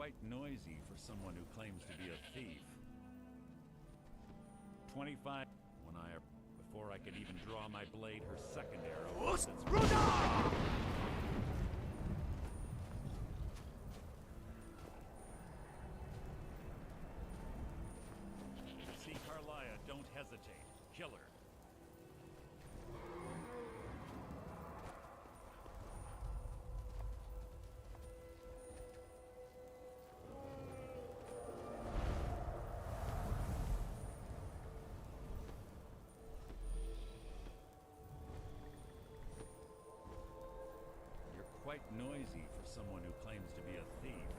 quite noisy for someone who claims to be a thief. 25 when before I could even draw my blade, her second arrow. See Carlia, don't hesitate. Kill her. Quite noisy for someone who claims to be a thief.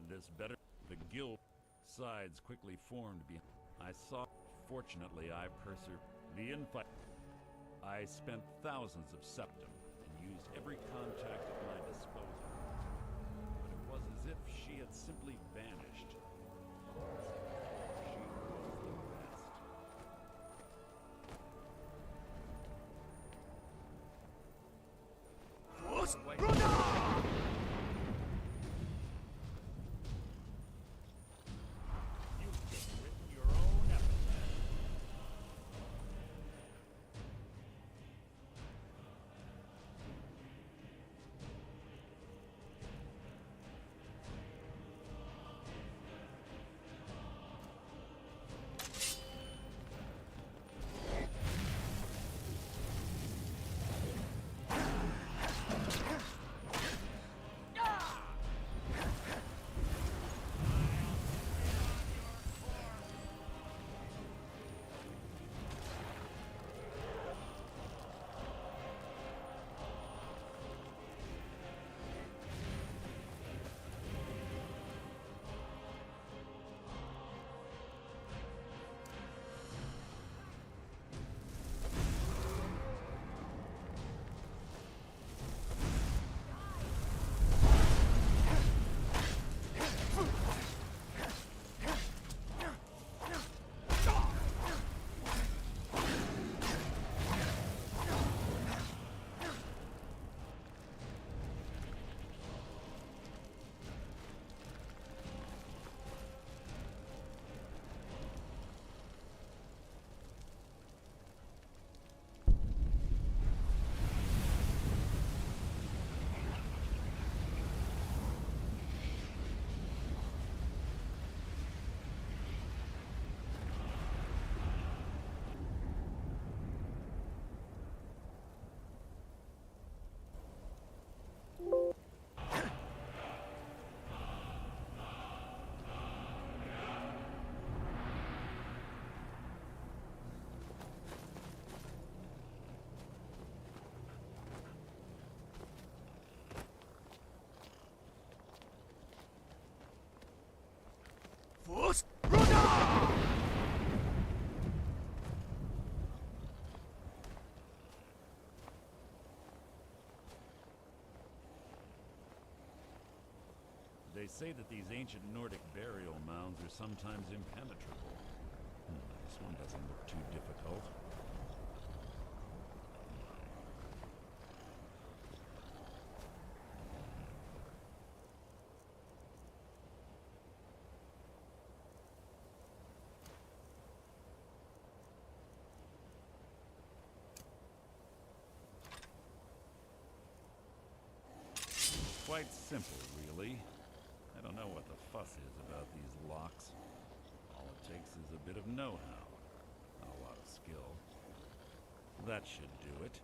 This better... The guild sides quickly formed behind. I saw... Fortunately, I persevered. The infight... I spent thousands of septum and used every contact at my disposal. But it was as if she had simply vanished. They say that these ancient Nordic burial mounds are sometimes impenetrable. This one doesn't look too difficult. Quite simple, really. I don't know what the fuss is about these locks. All it takes is a bit of know-how, not a lot of skill. That should do it.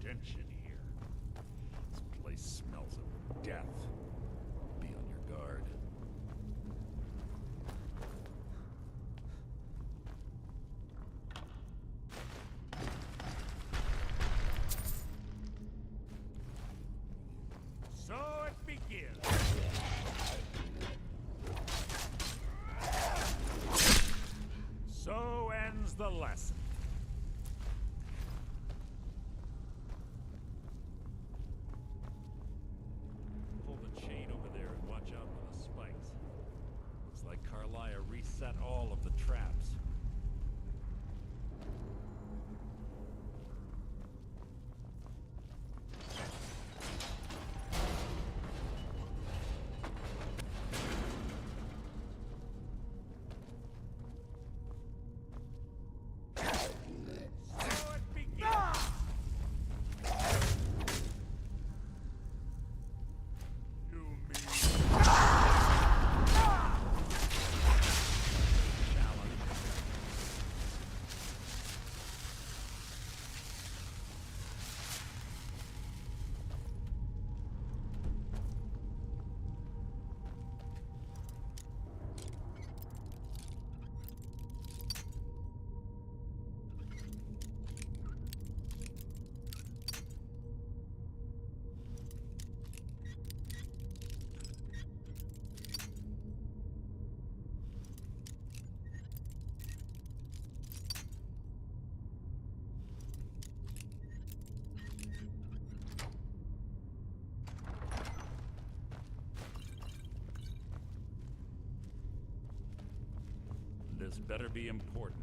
Stench in here. This place smells of death. Be on your guard. lesson. Pull the chain over there and watch out for the spikes. Looks like Carlia reset all of the traps. This better be important.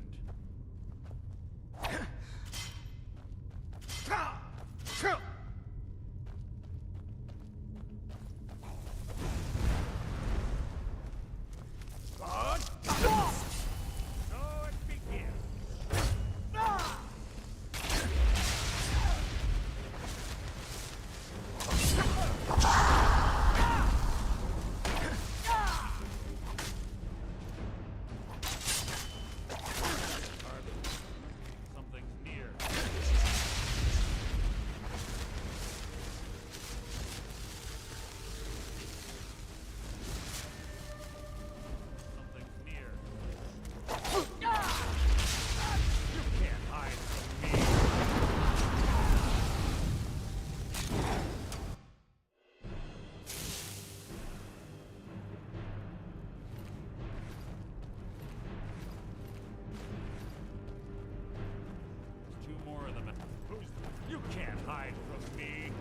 You can't hide from me.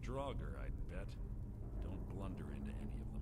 Draugr, I'd bet. Don't blunder into any of them.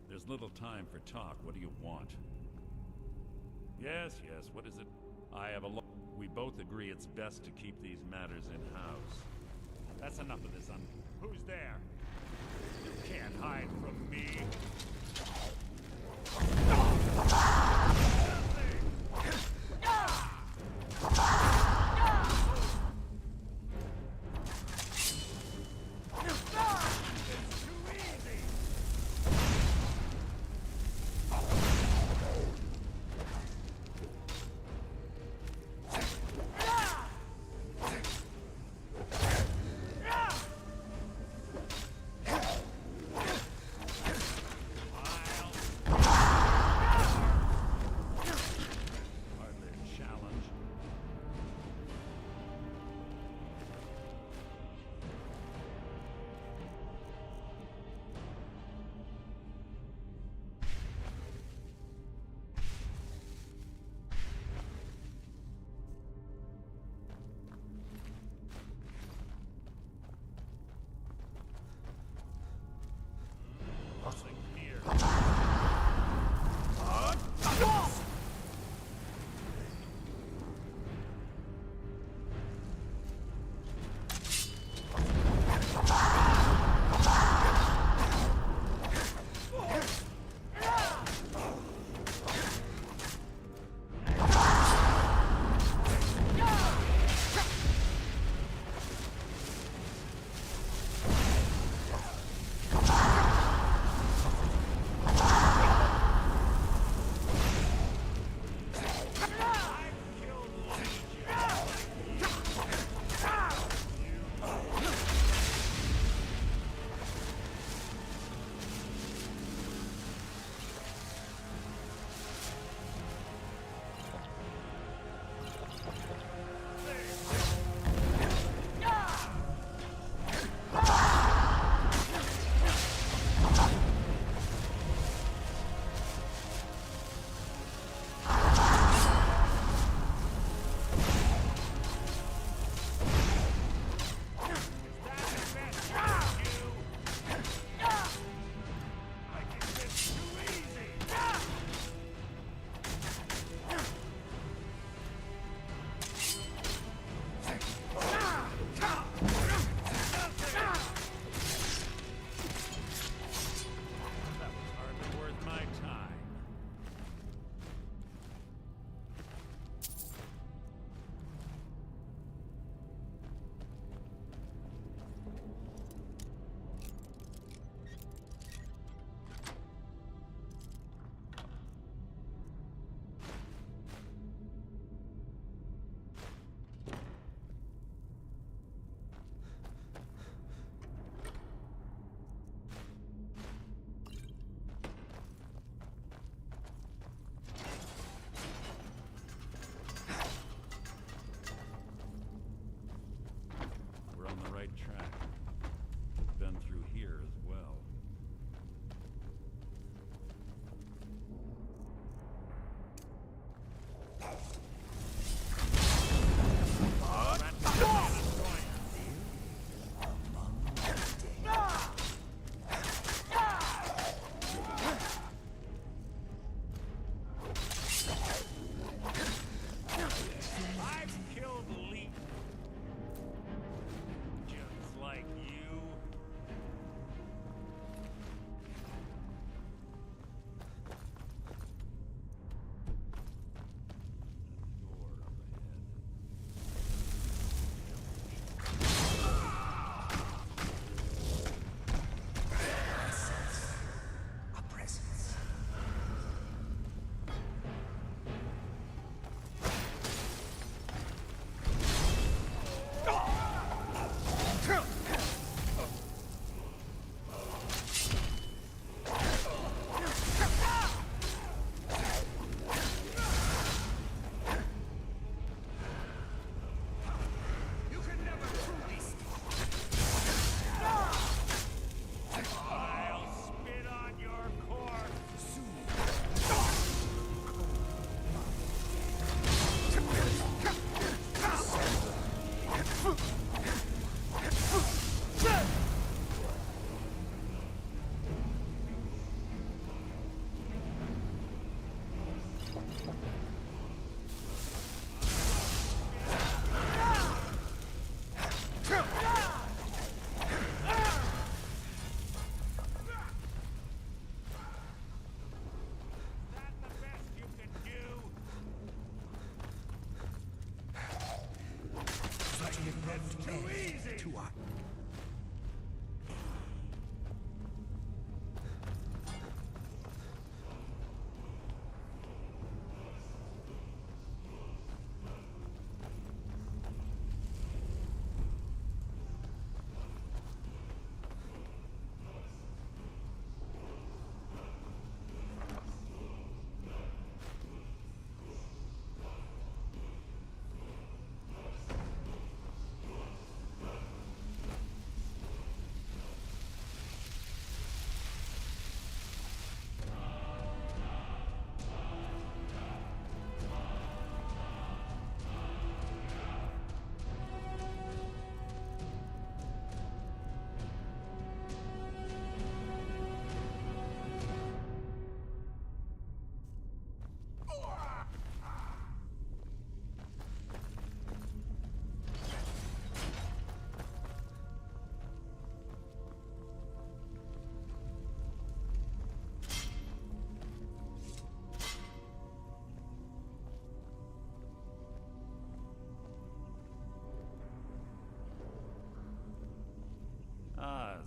There's little time for talk. What do you want? Yes, what is it? I have a We both agree it's best to keep these matters in-house. That's enough of this, Who's there? You can't hide from me.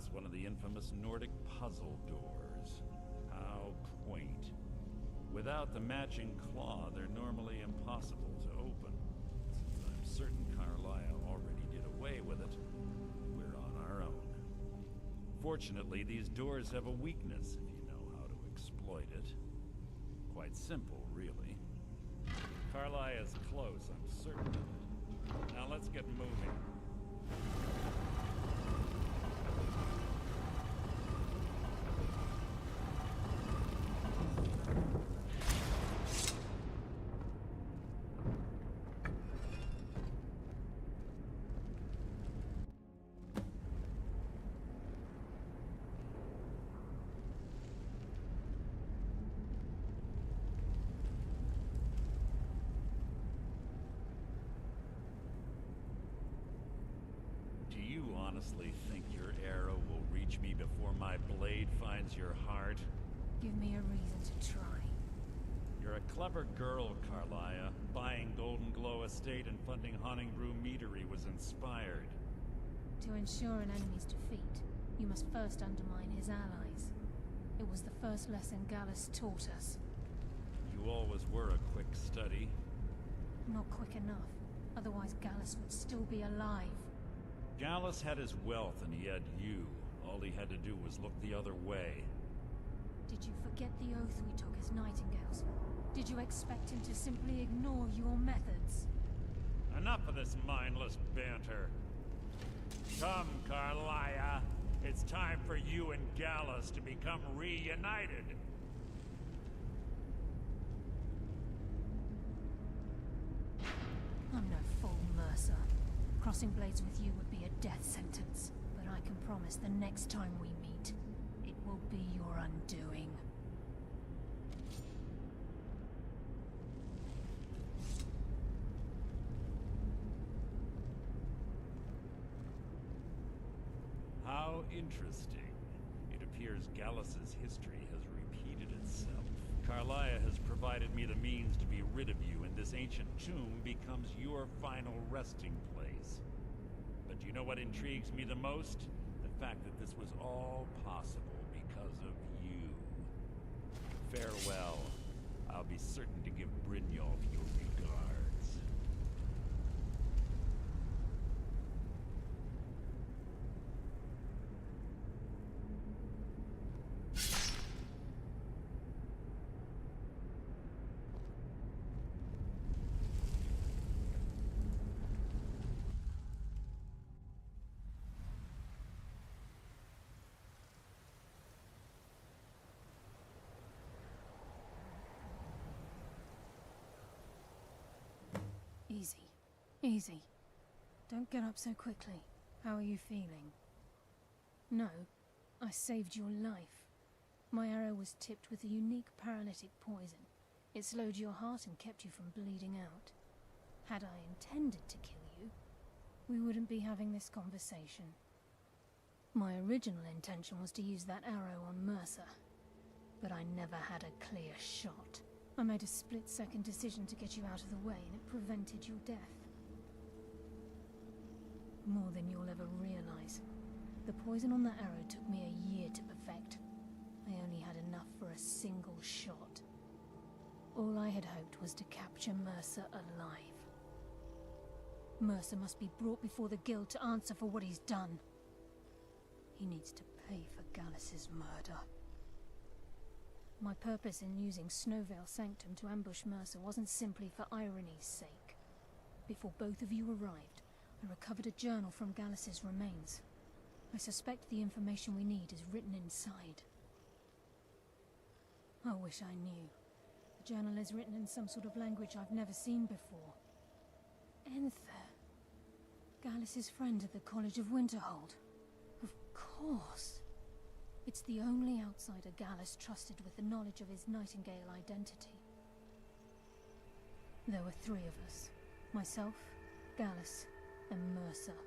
It's one of the infamous Nordic puzzle doors. How quaint. Without the matching claw, they're normally impossible to open. Since I'm certain Carlisle already did away with it, we're on our own. Fortunately, these doors have a weakness if you know how to exploit it. Quite simple, really. Carlisle is close, I'm certain of it. Now let's get moving. Do you honestly think your arrow will reach me before my blade finds your heart? Give me a reason to try. You're a clever girl, Carlisle. Buying Golden Glow Estate and funding Honningbrew Meadery was inspired. To ensure an enemy's defeat, you must first undermine his allies. It was the first lesson Gallus taught us. You always were a quick study. Not quick enough, otherwise Gallus would still be alive. Gallus had his wealth and he had you. All he had to do was look the other way. Did you forget the oath we took as nightingales? Did you expect him to simply ignore your methods? Enough of this mindless banter. Come, Carlisle. It's time for you and Gallus to become reunited. I'm no fool, Mercer. Crossing blades with you would be a death sentence, but I can promise the next time we meet, it will be your undoing. How interesting. It appears Gallus's history has repeated itself. Carlisle has provided me the means to be rid of you, and this ancient tomb becomes your final resting place. But do you know what intrigues me the most? The fact that this was all possible because of you. Farewell. I'll be certain to give Brynjolf your regards. Easy. Easy. Don't get up so quickly. How are you feeling? No, I saved your life. My arrow was tipped with a unique paralytic poison. It slowed your heart and kept you from bleeding out. Had I intended to kill you, we wouldn't be having this conversation. My original intention was to use that arrow on Mercer, but I never had a clear shot. I made a split-second decision to get you out of the way, and it prevented your death. More than you'll ever realize. The poison on that arrow took me a year to perfect. I only had enough for a single shot. All I had hoped was to capture Mercer alive. Mercer must be brought before the Guild to answer for what he's done. He needs to pay for Gallus's murder. My purpose in using Snowveil Sanctum to ambush Mercer wasn't simply for irony's sake. Before both of you arrived, I recovered a journal from Gallus's remains. I suspect the information we need is written inside. I wish I knew. The journal is written in some sort of language I've never seen before. Enther. Gallus's friend at the College of Winterhold. Of course. It's the only outsider Gallus trusted with the knowledge of his Nightingale identity. There were 3 of us. Myself, Gallus, and Mercer.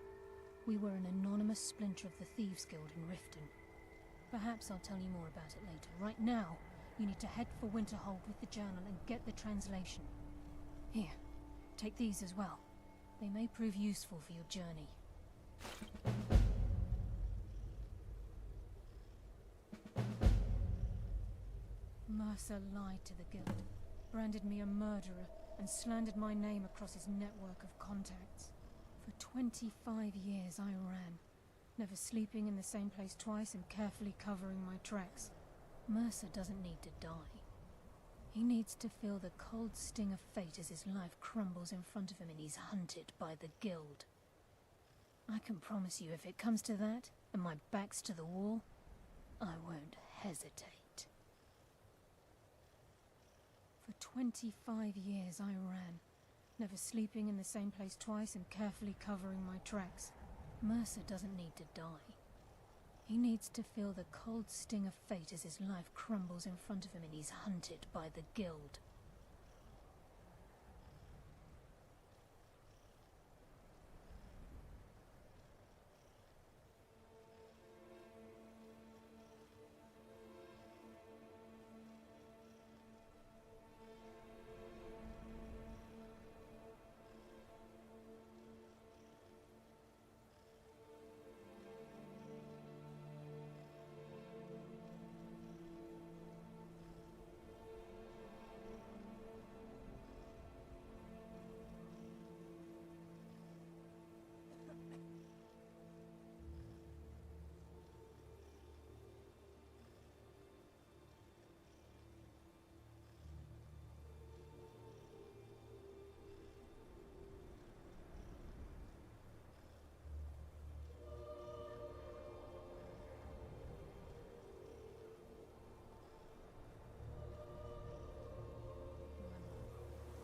We were an anonymous splinter of the Thieves Guild in Riften. Perhaps I'll tell you more about it later. Right now, you need to head for Winterhold with the journal and get the translation. Here, take these as well. They may prove useful for your journey. Mercer lied to the Guild, branded me a murderer, and slandered my name across his network of contacts. For 25 years I ran, never sleeping in the same place twice and carefully covering my tracks. Mercer doesn't need to die. He needs to feel the cold sting of fate as his life crumbles in front of him and he's hunted by the Guild. I can promise you, if it comes to that, and my back's to the wall, I won't hesitate. For 25 years I ran, never sleeping in the same place twice and carefully covering my tracks. Mercer doesn't need to die. He needs to feel the cold sting of fate as his life crumbles in front of him and he's hunted by the Guild.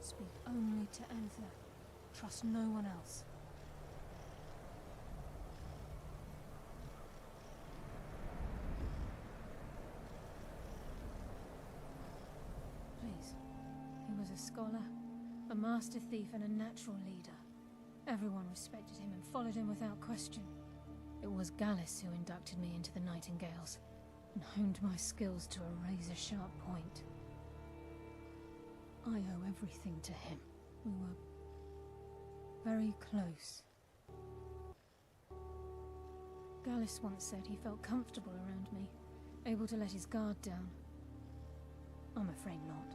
Speak only to Anther. Trust no one else. Please. He was a scholar, a master thief, and a natural leader. Everyone respected him and followed him without question. It was Gallus who inducted me into the Nightingales, and honed my skills to a razor-sharp point. I owe everything to him. We were very close. Gallus once said he felt comfortable around me, able to let his guard down. I'm afraid not.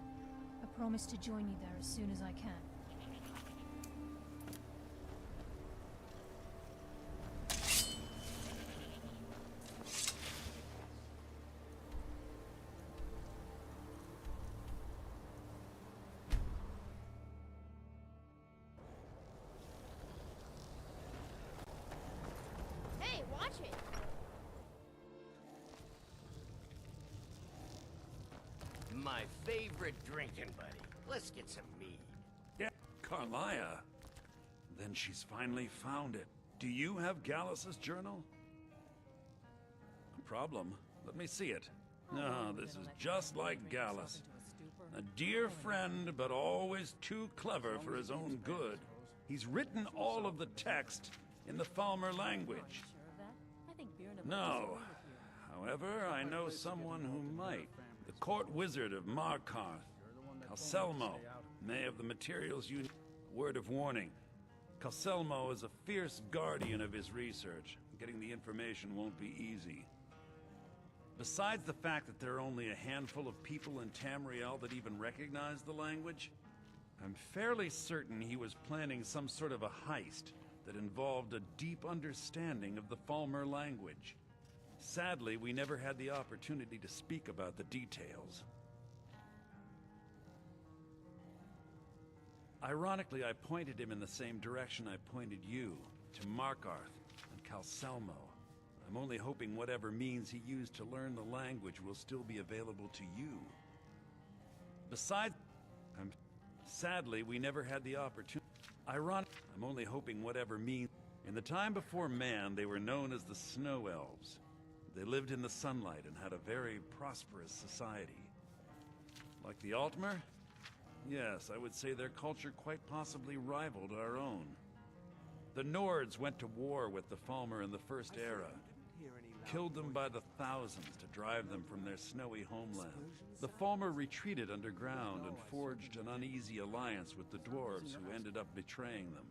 I promise to join you there as soon as I can. My favorite drinking buddy. Let's get some mead. Yeah, Carlia. Then she's finally found it. Do you have Gallus's journal? No problem. Let me see it. Ah, this is just like Gallus. A dear friend, but always too clever for his own good. He's written all of the text in the Falmer language. No. However, I know someone who might. The court wizard of Markarth, Calselmo, may have the materials you need. Word of warning. Calselmo is a fierce guardian of his research. Getting the information won't be easy. Besides the fact that there are only a handful of people in Tamriel that even recognize the language, I'm fairly certain he was planning some sort of a heist that involved a deep understanding of the Falmer language. Sadly, we never had the opportunity to speak about the details. Ironically, I pointed him in the same direction I pointed you, to Markarth and Calselmo. I'm only hoping whatever means he used to learn the language will still be available to you. Besides, sadly, we never had the opportunity. I'm only hoping whatever means. In the time before man, they were known as the Snow Elves. They lived in the sunlight and had a very prosperous society. Like the Altmer? Yes, I would say their culture quite possibly rivaled our own. The Nords went to war with the Falmer in the First Era, killed them by the thousands to drive them from their snowy homeland. The Falmer retreated underground and forged an uneasy alliance with the dwarves who ended up betraying them.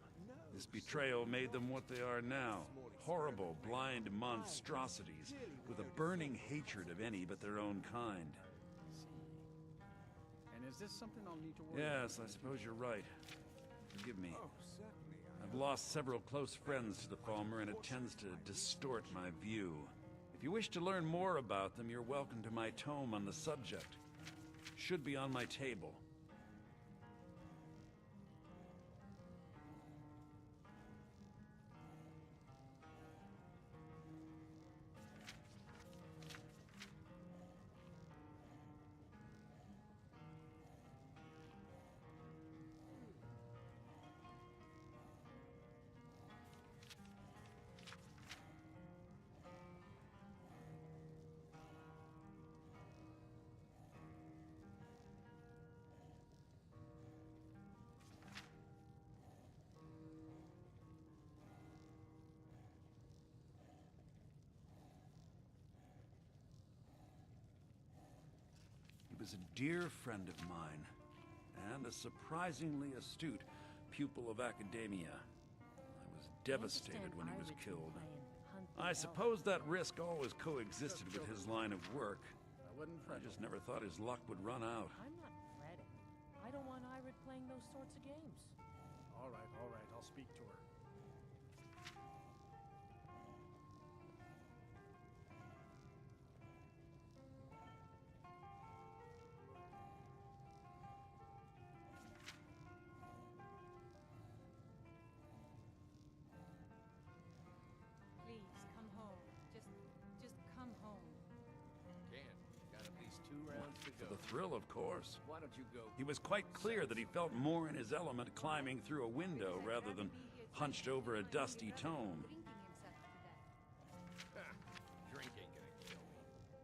This betrayal made them what they are now, horrible, blind monstrosities with a burning hatred of any but their own kind. And is this something I'll need to worry about? Yes, I suppose you're right. Forgive me. I've lost several close friends to the Falmer, and it tends to distort my view. If you wish to learn more about them, you're welcome to my tome on the subject. Should be on my table. He was a dear friend of mine, and a surprisingly astute pupil of academia. I was devastated when he was killed. I suppose that risk always coexisted with his line of work. I just never thought his luck would run out. I'm not fretting. I don't want Irid playing those sorts of games. All right, I'll speak to her. Please, come home. Just come home. Can't. Got at least 2 rounds to For go. the thrill, of course. Why don't you go? He was quite clear that he felt more in his element climbing through a window rather than hunched over a dusty tome. Drink ain't gonna kill me.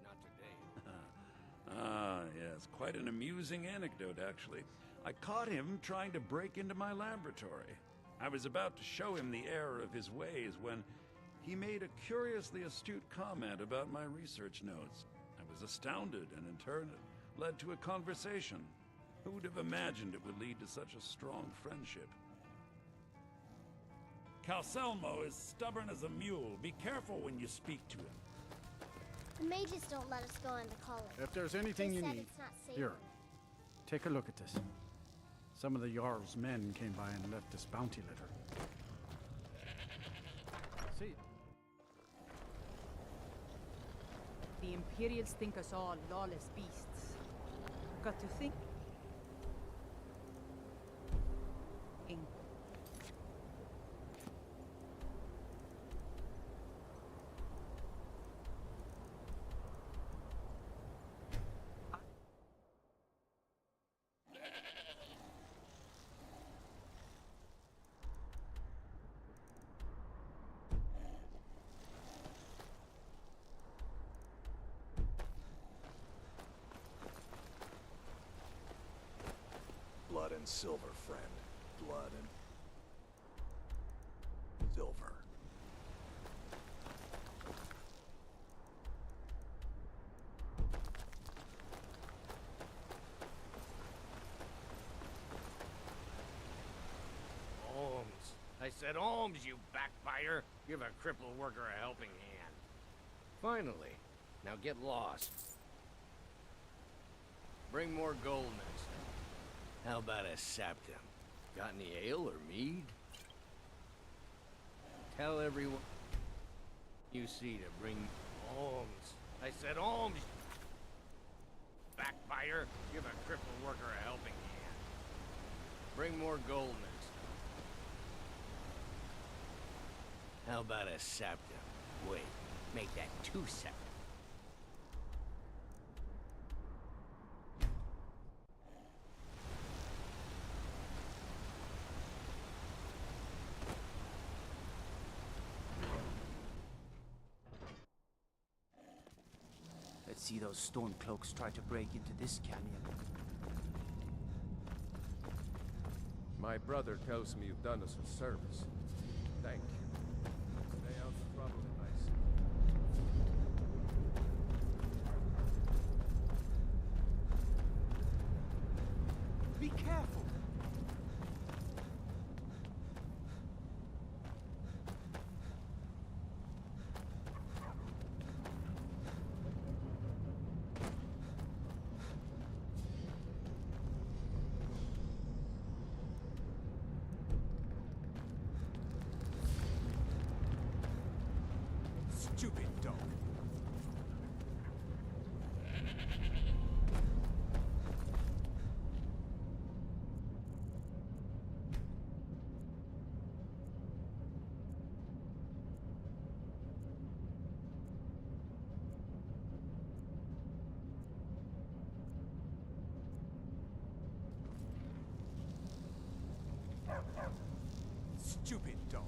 Not today. Ah, yes, quite an amusing anecdote, actually. I caught him trying to break into my laboratory. I was about to show him the error of his ways when he made a curiously astute comment about my research notes. I was astounded, and in turn it led to a conversation. Who would have imagined it would lead to such a strong friendship? Calselmo is stubborn as a mule. Be careful when you speak to him. The mages don't let us go into college. If there's anything They you said need, it's not safe. here, take a look at this. Some of the Jarl's men came by and left this bounty letter. See? The Imperials think us all lawless beasts. Got to think. and silver, friend. Blood and silver. Holmes. I said Holmes, you backbiter. Give a crippled worker a helping hand. Finally. Now get lost. Bring more gold next time. How about a septum? Got any ale or mead? Tell everyone you see to bring Holmes. I said Holmes. Backbiter. Give a crippled worker a helping hand. Bring more gold next time. How about a septum? Wait, make that 2 septums. Let's see those stormcloaks try to break into this canyon. My brother tells me you've done us a service. Thank you. Stay out of trouble, Be careful! Stupid dog. Stupid dog.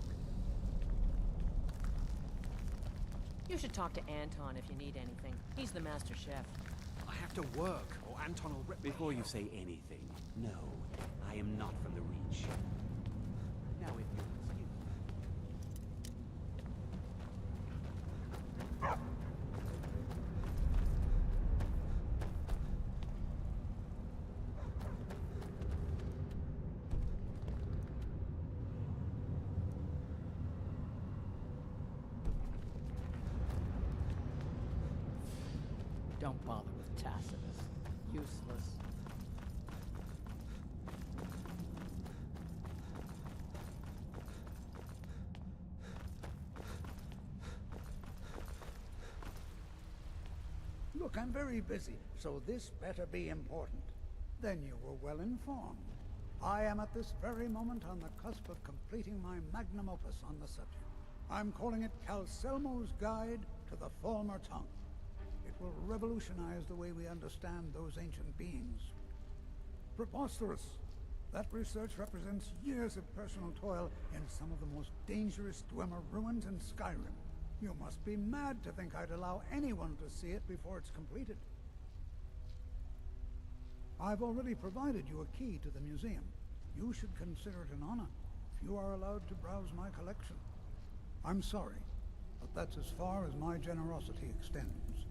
You should talk to Anton if you need anything. He's the master chef. I have to work, or Anton will rip. Before you say anything, no, I am not from the Reach. Now, if you excuse Don't bother with Tacitus. Useless. Look, I'm very busy, so this better be important. Then you were well informed. I am at this very moment on the cusp of completing my magnum opus on the subject. I'm calling it Calcelmo's Guide to the Falmer Tongue. It will revolutionize the way we understand those ancient beings. Preposterous! That research represents years of personal toil in some of the most dangerous Dwemer ruins in Skyrim. You must be mad to think I'd allow anyone to see it before it's completed. I've already provided you a key to the museum. You should consider it an honor if you are allowed to browse my collection. I'm sorry, but that's as far as my generosity extends.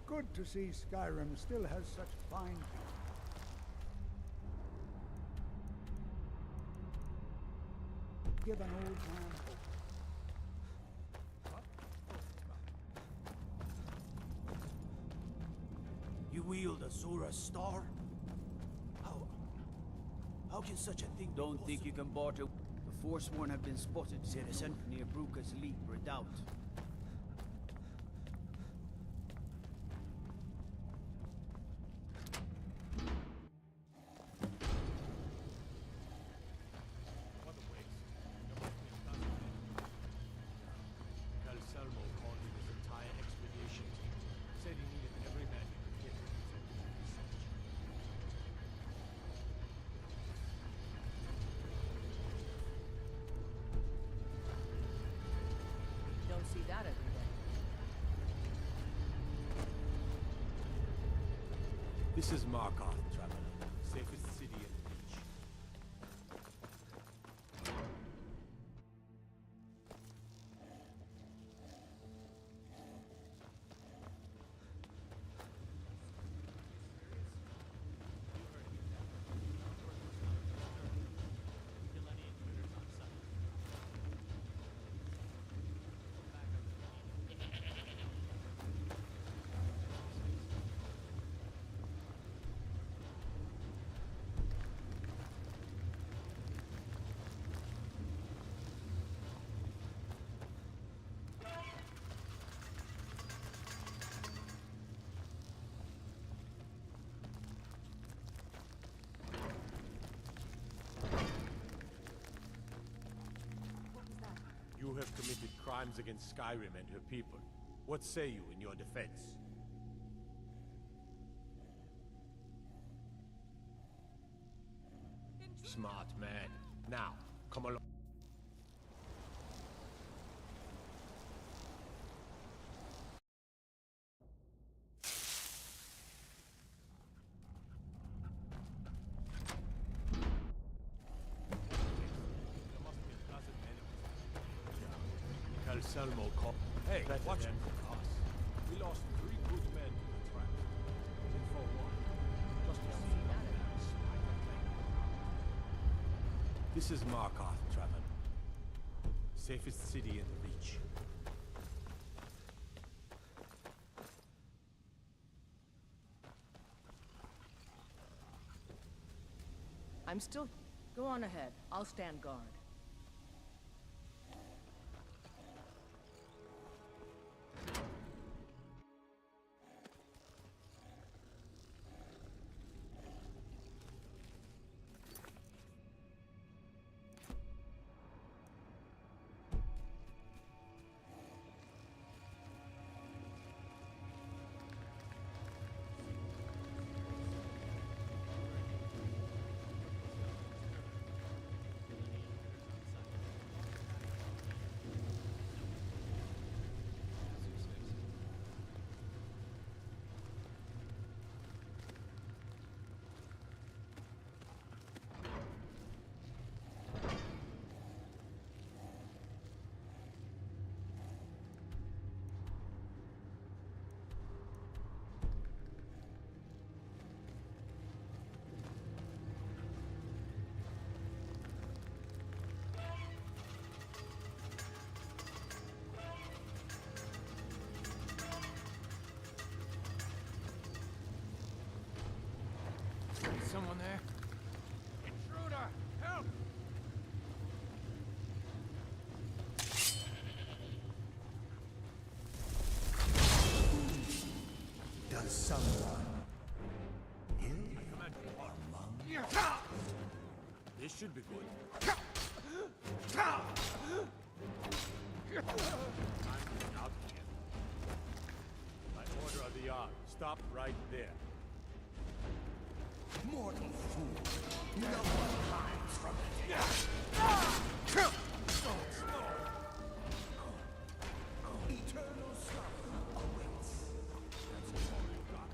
Good to see Skyrim still has such fine people. Give an old man hope. You wield a Zora star? How can such a thing be Don't think you can barter. The Forsworn have been spotted, citizen, near Bruka's Leap Redoubt. Calcelmo called me this entire expedition. Said he needed every man he could get to protect his research. Don't see This is Markarth, traveler. Safest city in the Reach. You have committed crimes against Skyrim and her people. What say you in your defense? Smart man. Now, come along. Salmo call. Hey, watch it. We lost 3 good men to the trap. In for one. Just to see that. This is Markarth, traveler. Safest city in the Reach. I'm still... Go on ahead. I'll stand guard. Someone there? Intruder! Help! Does someone in This should be good. Ah! I'm out here. By order of the Ark, stop right there. mortal fool? No one hides from it. Eternal slumber awaits. That's all you got.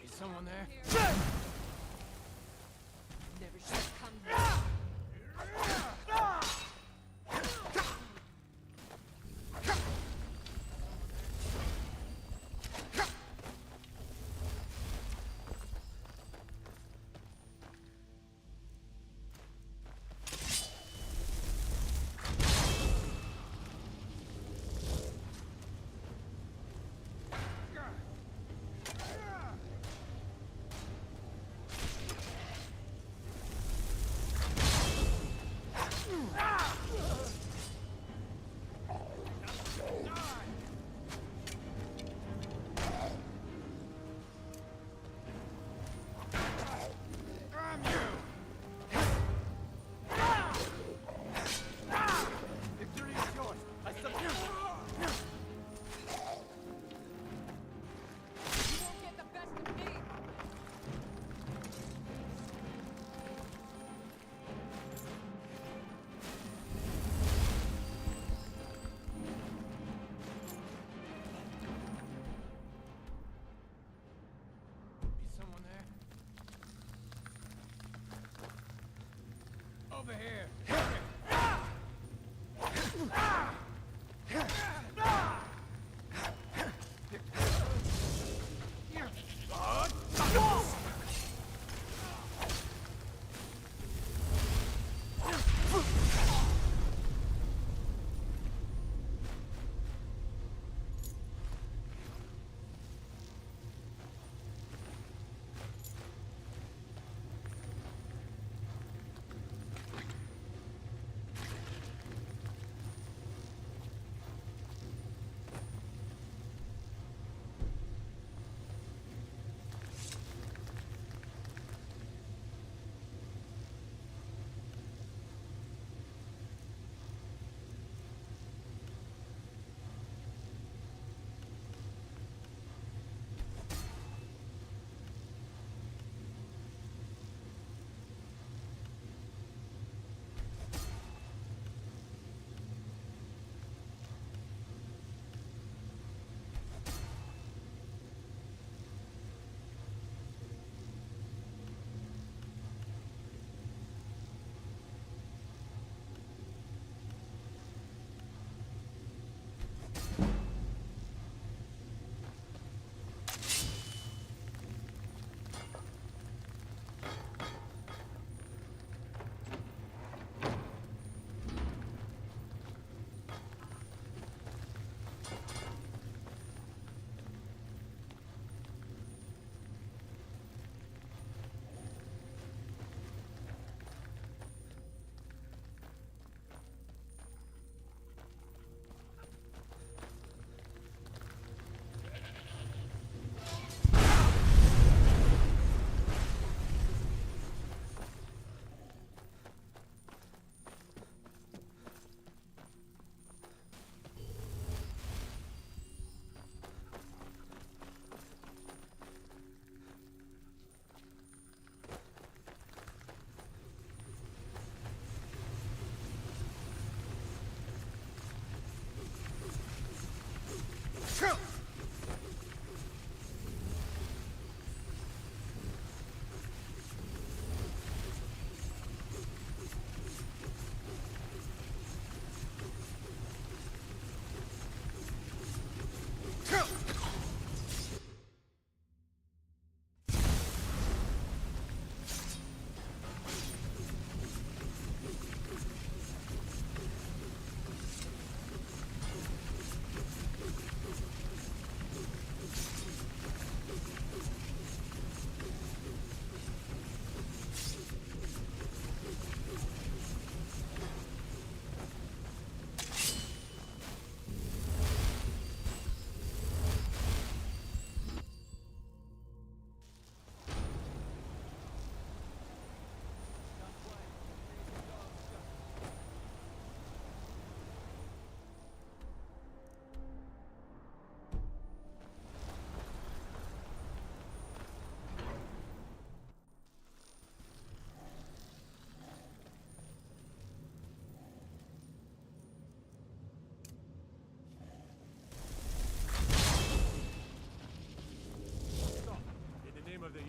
Is someone there? Never should have come here. Over here!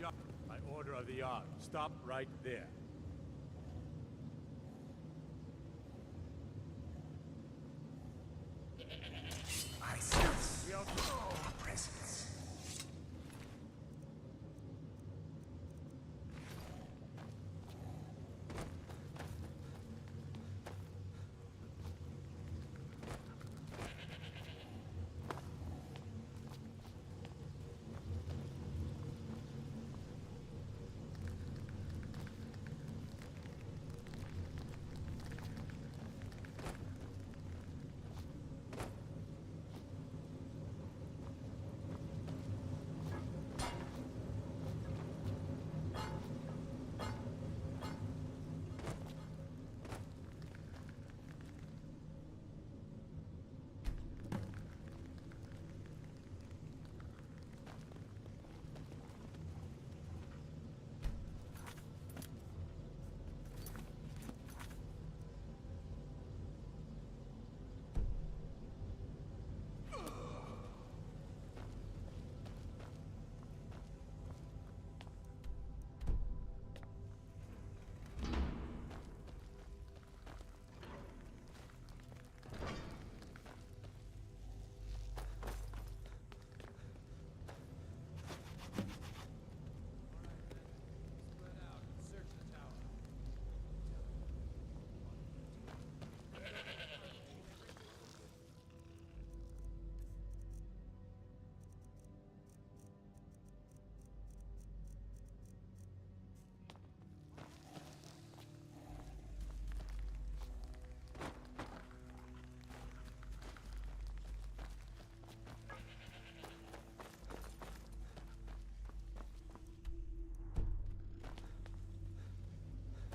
Jarl. By order of the Jarl. Stop right there. I sense your presence.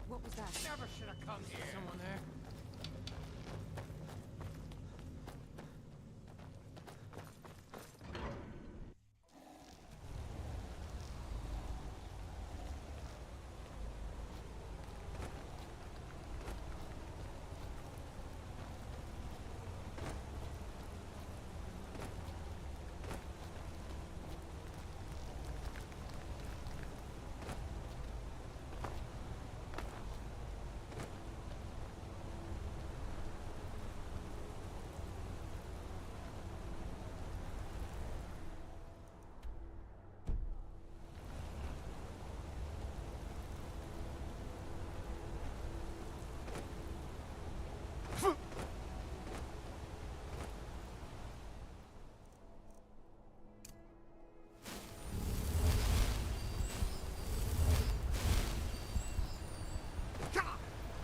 What was that? Never should have come here. Someone there?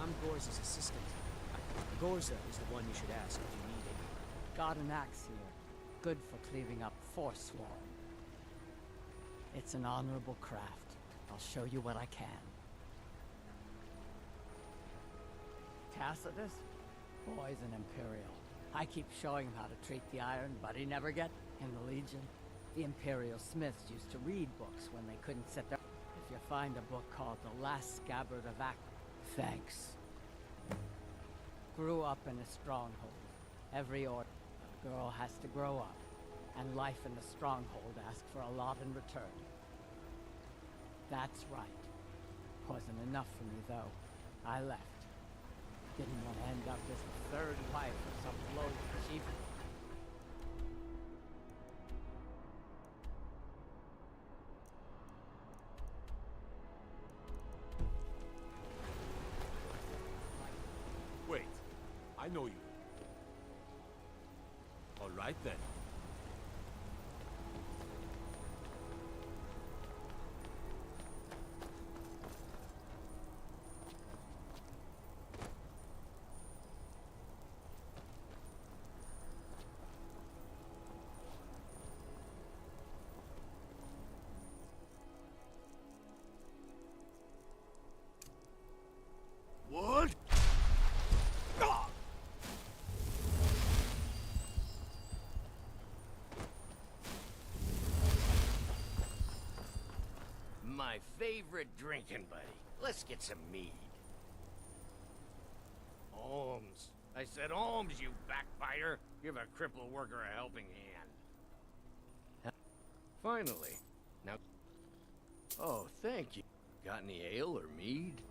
I'm Gorza's assistant. Gorza is the one you should ask if you need it. Got an axe here. Good for cleaving up Forsworn. It's an honorable craft. I'll show you what I can. Tacitus? Boy's an Imperial. I keep showing him how to treat the iron, but he never get in the Legion. The Imperial Smiths used to read books when they couldn't sit there. If you find a book called The Last Scabbard of Thanks. Grew up in a stronghold. Every order, a girl has to grow up, and life in the stronghold asks for a lot in return. That's right. Wasn't enough for me, though. I left. Didn't want to end up as a third wife or some lowly chief. Wait. I know you. All right then. What? My favorite drinking buddy. Let's get some mead. Alms. I said alms, you backbiter. Give a crippled worker a helping hand. Finally. Now... Oh, thank you. Got any ale or mead?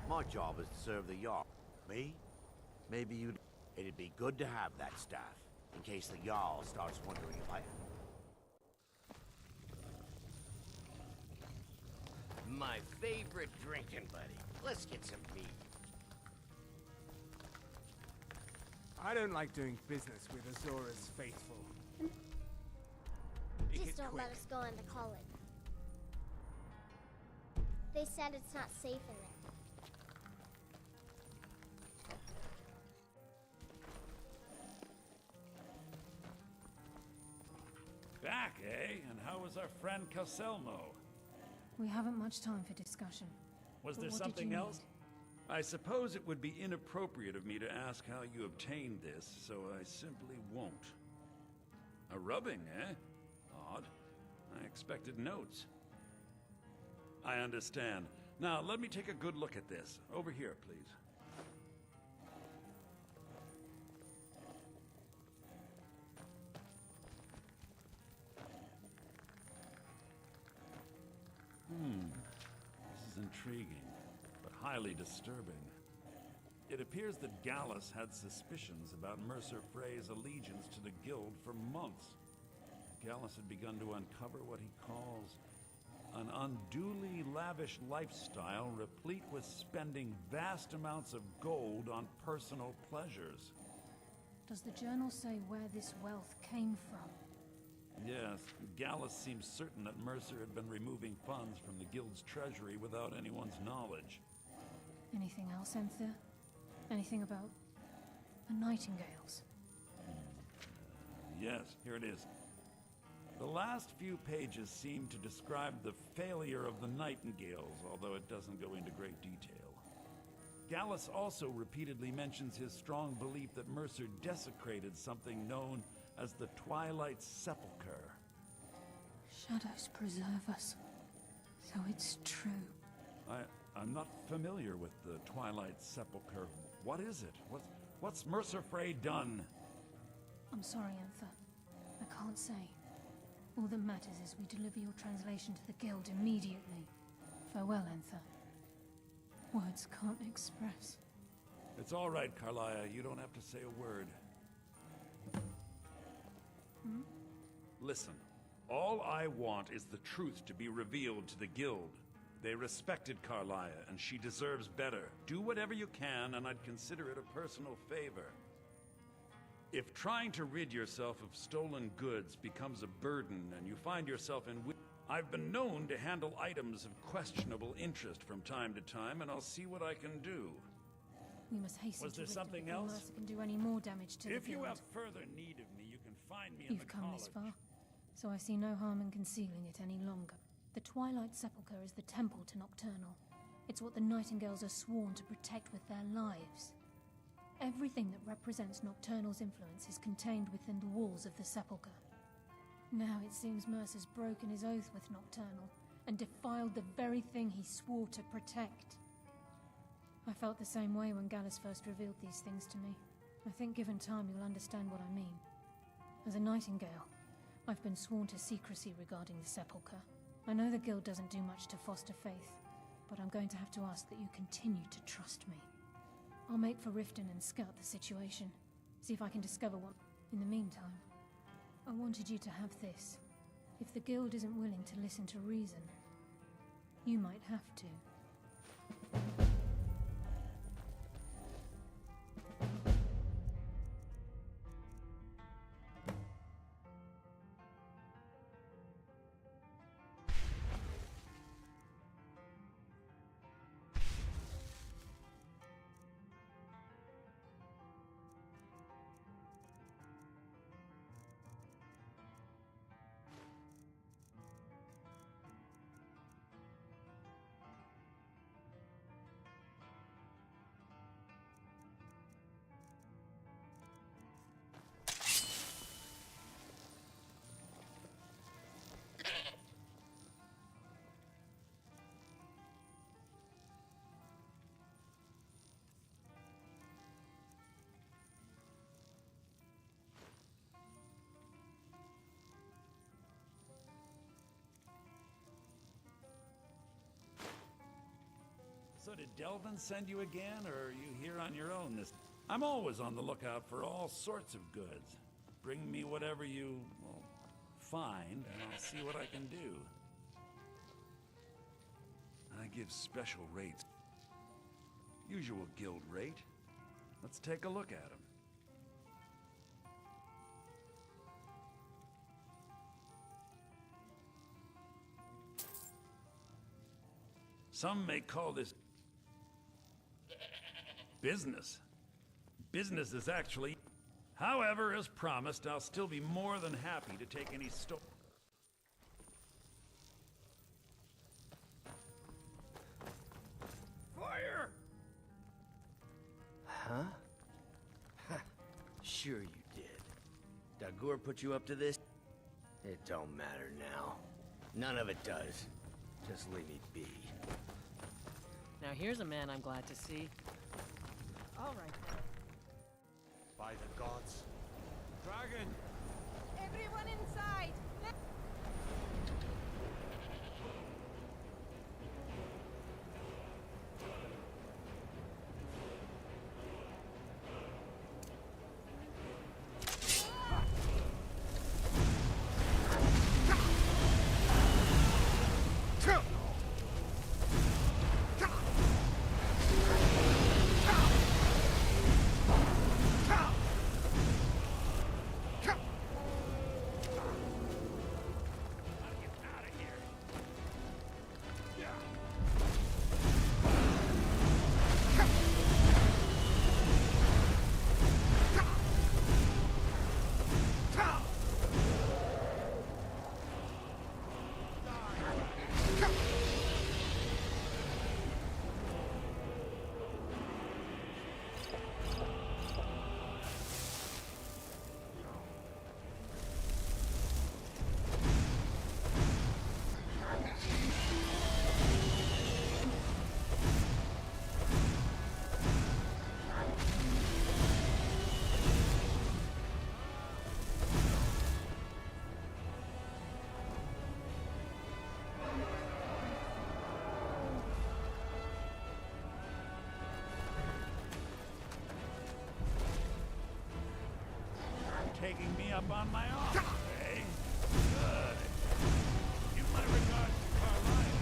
My job is to serve the Jarl. Me? Maybe you'd... It'd be good to have that staff, in case the Jarl starts wondering if I... My favorite drinking buddy. Let's get some mead. I don't like doing business with Azora's faithful. Just don't let us go into college. They said it's not safe in there. Back, eh? And how was our friend Calselmo? We haven't much time for discussion. Was But there what did something you else? I suppose it would be inappropriate of me to ask how you obtained this, so I simply won't. A rubbing, eh? Odd. I expected notes. I understand. Now, let me take a good look at this. Over here, please. This is intriguing, but highly disturbing. It appears that Gallus had suspicions about Mercer Frey's allegiance to the Guild for months. Gallus had begun to uncover what he calls an unduly lavish lifestyle replete with spending vast amounts of gold on personal pleasures. Does the journal say where this wealth came from? Yes, Gallus seems certain that Mercer had been removing funds from the Guild's treasury without anyone's knowledge. Anything else, Enthir? Anything about the Nightingales? Yes, here it is. The last few pages seem to describe the failure of the Nightingales, although it doesn't go into great detail. Gallus also repeatedly mentions his strong belief that Mercer desecrated something known as the Twilight Sepulchre. Shadows preserve us. So it's true. I'm not familiar with the Twilight Sepulchre. What is it? What's Mercer Frey done? I'm sorry, Enthir. I can't say. All that matters is we deliver your translation to the Guild immediately. Farewell, Enthir. Words can't express. It's all right, Carlia. You don't have to say a word. Listen, all I want is the truth to be revealed to the Guild. They respected Carlia, and she deserves better. Do whatever you can, and I'd consider it a personal favor. If trying to rid yourself of stolen goods becomes a burden and you find yourself in... I've been known to handle items of questionable interest from time to time, and I'll see what I can do. We must hasten Was there to something before else? Mercer can do any more damage to the If you Guild. have further need of me, you can find me in You've the come college. this far, so I see no harm in concealing it any longer. The Twilight Sepulchre is the temple to Nocturnal. It's what the Nightingales are sworn to protect with their lives. Everything that represents Nocturnal's influence is contained within the walls of the Sepulchre. Now it seems Mercer's broken his oath with Nocturnal and defiled the very thing he swore to protect. I felt the same way when Gallus first revealed these things to me. I think given time you'll understand what I mean. As a Nightingale, I've been sworn to secrecy regarding the Sepulchre. I know the Guild doesn't do much to foster faith, but I'm going to have to ask that you continue to trust me. I'll make for Riften and scout the situation, see if I can discover what... In the meantime, I wanted you to have this. If the Guild isn't willing to listen to reason, you might have to. So did Delvin send you again, or are you here on your own this... I'm always on the lookout for all sorts of goods. Bring me whatever you, well, find, and I'll see what I can do. I give special rates. Usual guild rate. Let's take a look at them. Some may call this business. Business is actually... However, as promised, I'll still be more than happy to take any Fire! Huh? Sure you did. Dagur put you up to this? It don't matter now. None of it does. Just leave me be. Now here's a man I'm glad to see. All right then. By the gods. Dragon! Everyone inside! taking me up on my offer, eh? Good. Give my regards to Carlisle.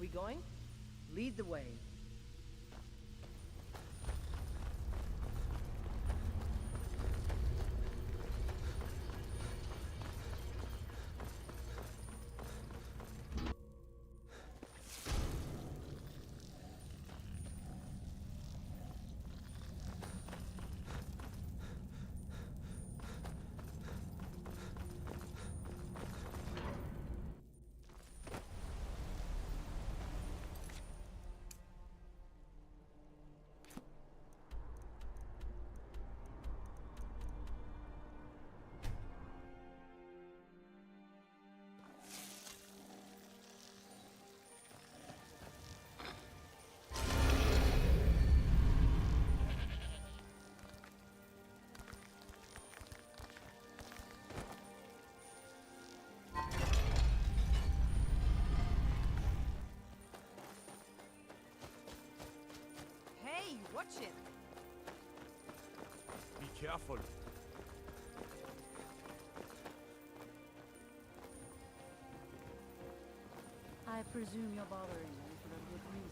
We going? Lead the way. it. Be careful. I presume you're bothering me for a good reason.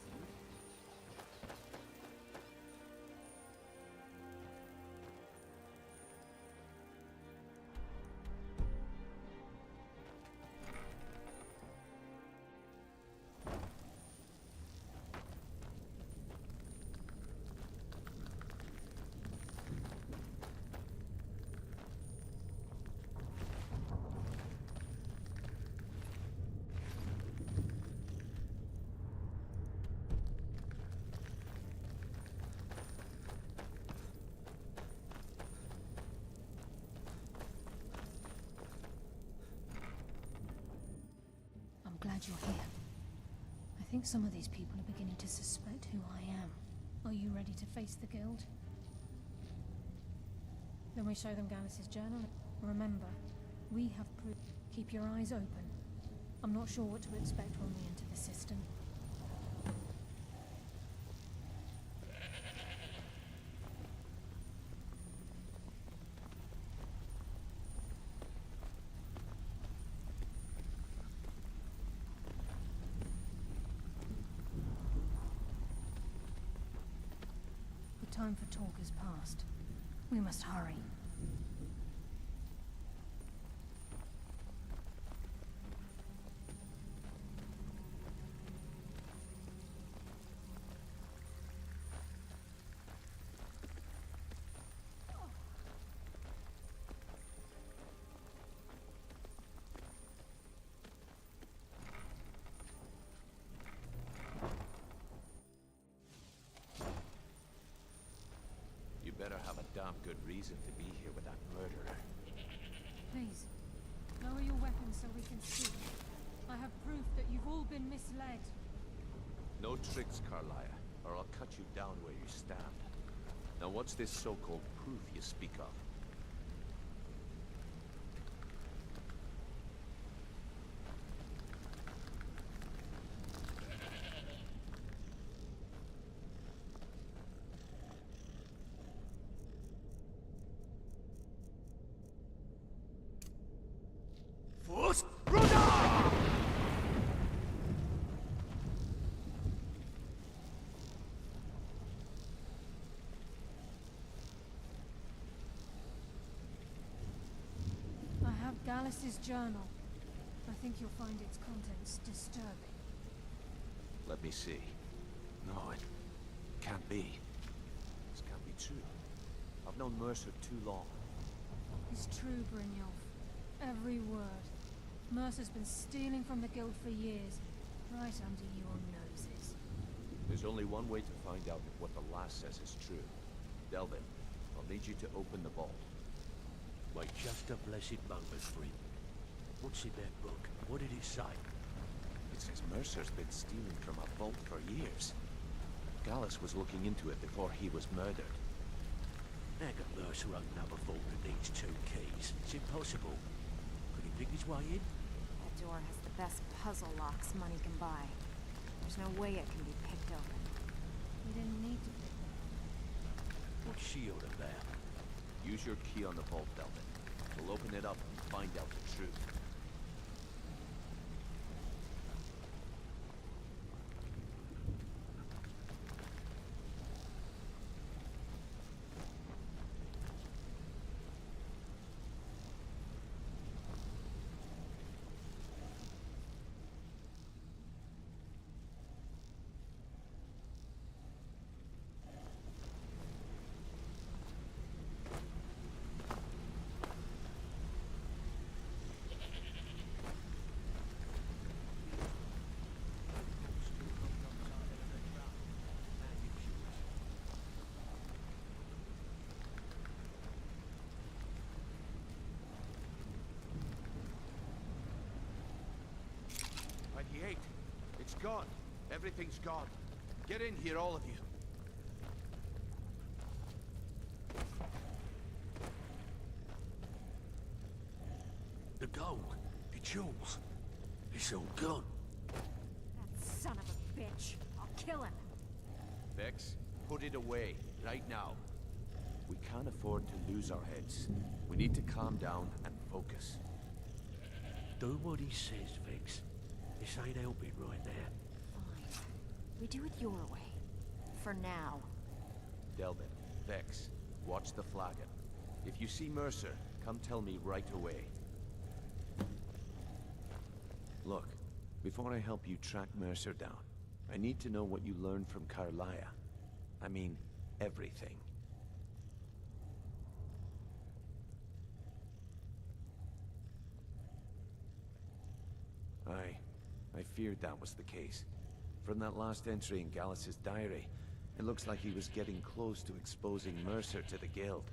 Glad you're here. I think some of these people are beginning to suspect who I am. Are you ready to face the guild? Then we show them Gallus' journal. Remember, we have proof. Keep your eyes open. I'm not sure what to expect when we enter the system. Time for talk has passed. We must hurry. Better have a damn good reason to be here with that murderer. Please, lower your weapons so we can see. I have proof that you've all been misled. No tricks, Carlia, or I'll cut you down where you stand. Now what's this so-called proof you speak of? Gallus' journal. I think you'll find its contents disturbing. Let me see. No, it can't be. This can't be true. I've known Mercer too long. It's true, Brynjolf. Every word. Mercer's been stealing from the guild for years, right under your noses. There's only one way to find out if what the lass says is true. Delvin, I'll need you to open the vault. Wait just a blessed moment, friend. What's in that book? What did it say? It says Mercer's been stealing from a vault for years. Gallus was looking into it before he was murdered. How can Mercer open up a vault that needs 2 keys? It's impossible. Could he pick his way in? That door has the best puzzle locks money can buy. There's no way it can be picked open. You didn't need to pick them. What's she on about? Use your key on the vault, Delvin. We'll open it up and find out the truth. It's gone. Everything's gone. Get in here, all of you. The gold, the jewels, it's all gone. That son of a bitch. I'll kill him. Vex, put it away, right now. We can't afford to lose our heads. We need to calm down and focus. Do what he says, Vex. This ain't helping right now. Fine. We do it your way. For now. Delvin, Vex, watch the flagon. If you see Mercer, come tell me right away. Look, before I help you track Mercer down, I need to know what you learned from Carlia. I mean, everything. I feared that was the case. From that last entry in Gallus's diary, it looks like he was getting close to exposing Mercer to the Guild.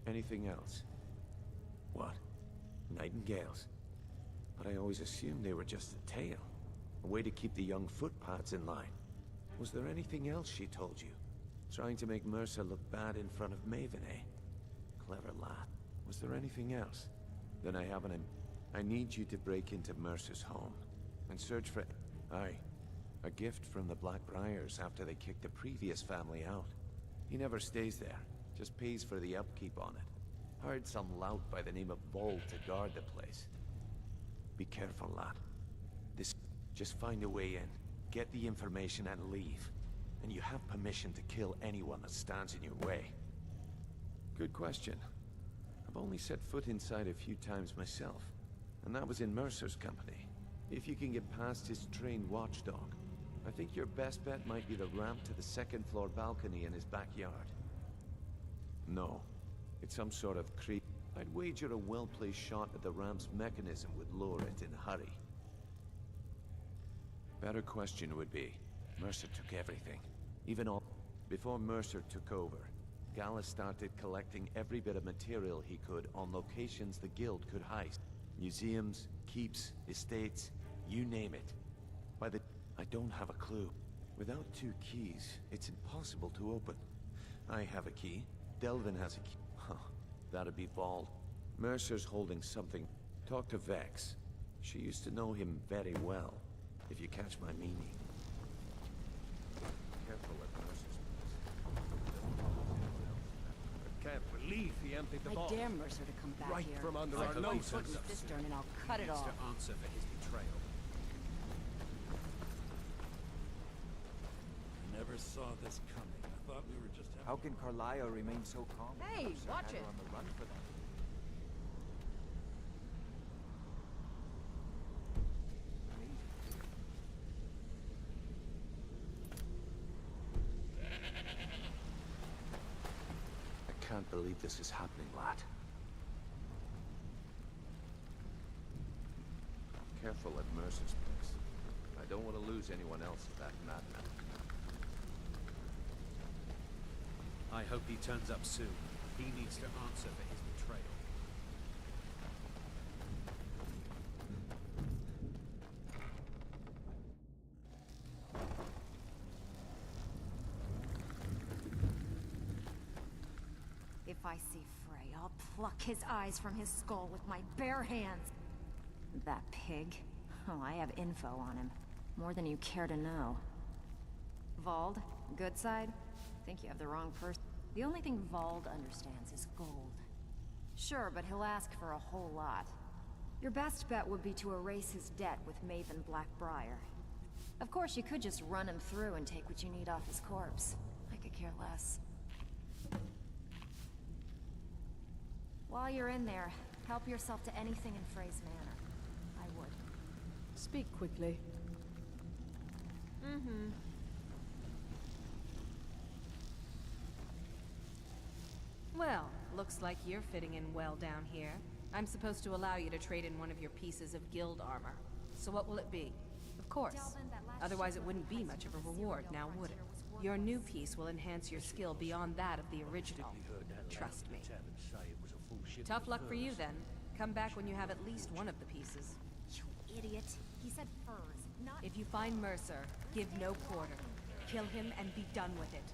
Anything else? What? Nightingales? But I always assumed they were just a tale. A way to keep the young footpads in line. Was there anything else she told you? Trying to make Mercer look bad in front of Maven, eh? Clever lad. Was there anything else? Then I have I need you to break into Mercer's home and search for... Aye. A gift from the Blackbriars after they kicked the previous family out. He never stays there, just pays for the upkeep on it. Hired some lout by the name of Vold to guard the place. Be careful, lad. Just find a way in, get the information and leave. And you have permission to kill anyone that stands in your way. Good question. I've only set foot inside a few times myself, and that was in Mercer's company. If you can get past his trained watchdog, I think your best bet might be the ramp to the second floor balcony in his backyard. No, it's some sort of creep. I'd wager a well-placed shot at the ramp's mechanism would lure it in a hurry. Better question would be, Mercer took everything, even all. Before Mercer took over, Gallus started collecting every bit of material he could on locations the Guild could heist. Museums, keeps, estates, you name it. I don't have a clue. Without 2 keys, it's impossible to open. I have a key. Delvin has a key. Huh. That'd be Vold. Mercer's holding something. Talk to Vex. She used to know him very well, if you catch my meaning. Careful at Mercer's place. Can't believe he emptied the I vault. dare Mercer to come back right here. from under I our hope he noses. puts his cistern and I'll cut it off. To answer for his betrayal. Never saw this coming. I thought we were just having... How can Carlia remain so calm? Hey, Mercer watch had it. her on the run for them. I can't believe this is happening, lad. Careful at Mercer's place. I don't want to lose anyone else to that madman. I hope he turns up soon. He needs to answer for his betrayal. If I see Frey, I'll pluck his eyes from his skull with my bare hands. That pig. Oh, I have info on him. More than you care to know. Vold, good side? Think you have the wrong person. The only thing Vold understands is gold. Sure, but he'll ask for a whole lot. Your best bet would be to erase his debt with Maven Blackbriar. Of course, you could just run him through and take what you need off his corpse. I could care less. While you're in there, help yourself to anything in Frey's manor. I would. Speak quickly. Mm-hmm. Well, looks like you're fitting in well down here. I'm supposed to allow you to trade in one of your pieces of guild armor. So what will it be? Of course. Otherwise it wouldn't be much of a reward, now would it? Your new piece will enhance your skill beyond that of the original. Trust me. Tough luck for you then. Come back when you have at least one of the pieces. You idiot. He said furs, not... If you find Mercer, give no quarter. Kill him and be done with it.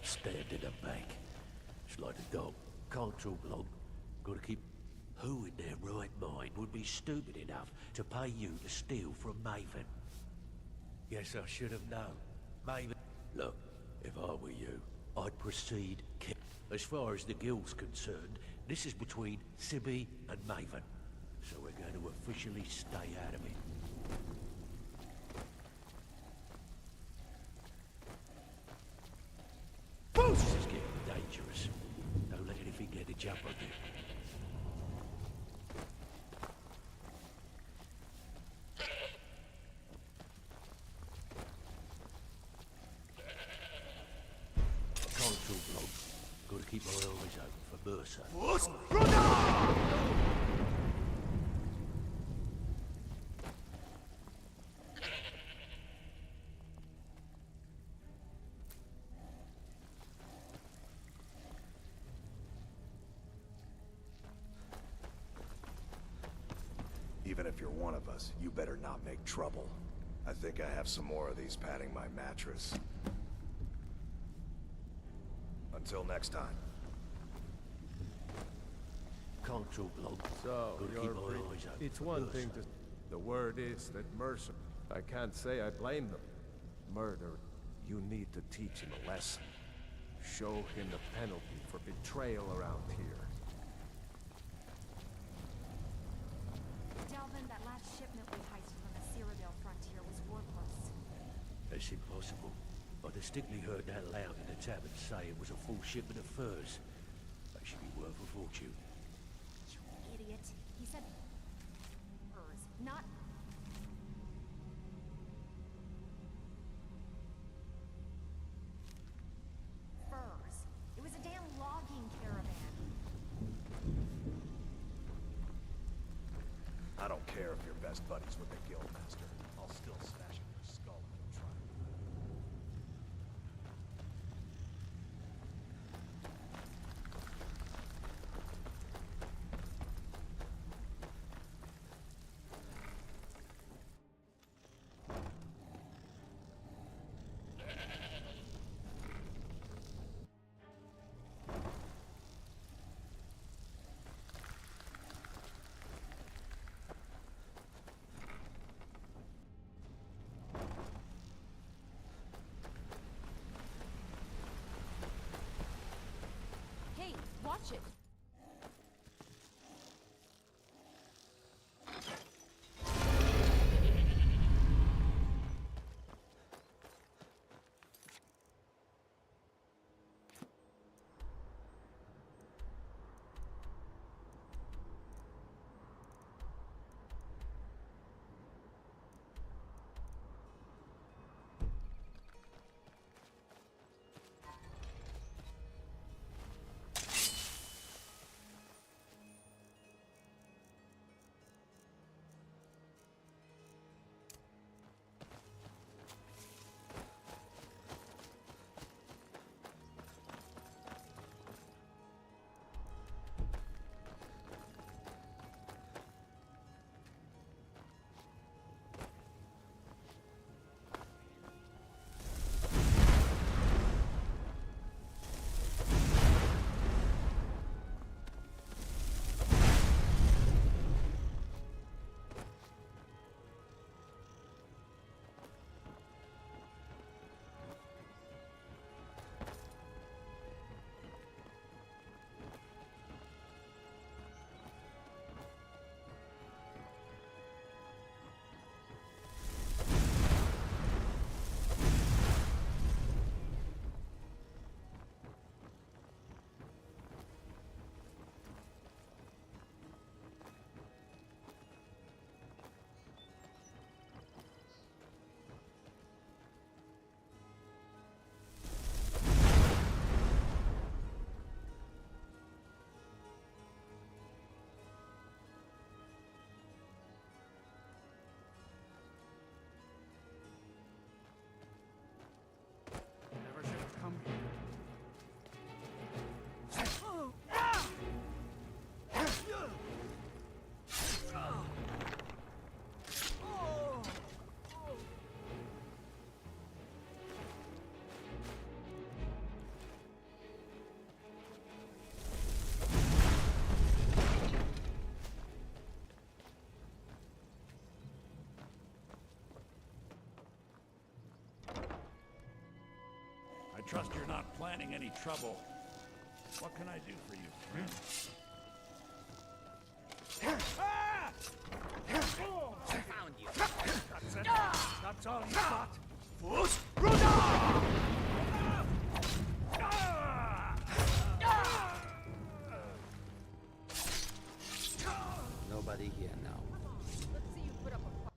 Stand in the bank. It's like a dog. Can't talk long. Gotta keep... Who in their right mind would be stupid enough to pay you to steal from Maven? Guess I should have known. Maven... Look, If I were you, I'd proceed. As far as the guild's concerned, this is between Sibby and Maven. So we're going to officially stay out of it. This is getting dangerous. Don't let anything get a jump on you. Control block. Got to keep my eyes open for Mercer. Even if you're one of us, you better not make trouble. I think I have some more of these padding my mattress. Until next time. Control block. So, Gotta keep my eyes open it's for one Mercer. thing to... The word is that Mercer... I can't say I blame them. Murder. You need to teach him a lesson. Show him the penalty for betrayal around here. Delvin, that last shipment we heisted from the Cyrodiil frontier was worthless. That's impossible. I distinctly heard that loud in the tavern say it was a full shipment of furs. They should be worth a fortune. You idiot. He said... furs, not... furs. It was a damn logging caravan. I don't care if you're best buddies with the Guildmaster. I'll still smash in your skull if you try. Hey, watch it. trust you're not planning any trouble. What can I do for you, friend? Found you. That's it. That's all you got. Fools! Nobody here now. Let's see you put up a fight.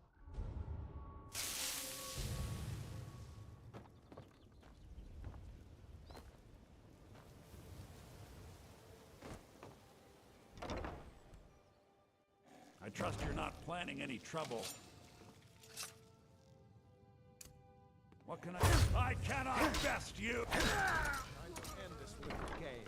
I trust you're not planning any trouble. What can I do? I cannot best you! Time to end this wicked game.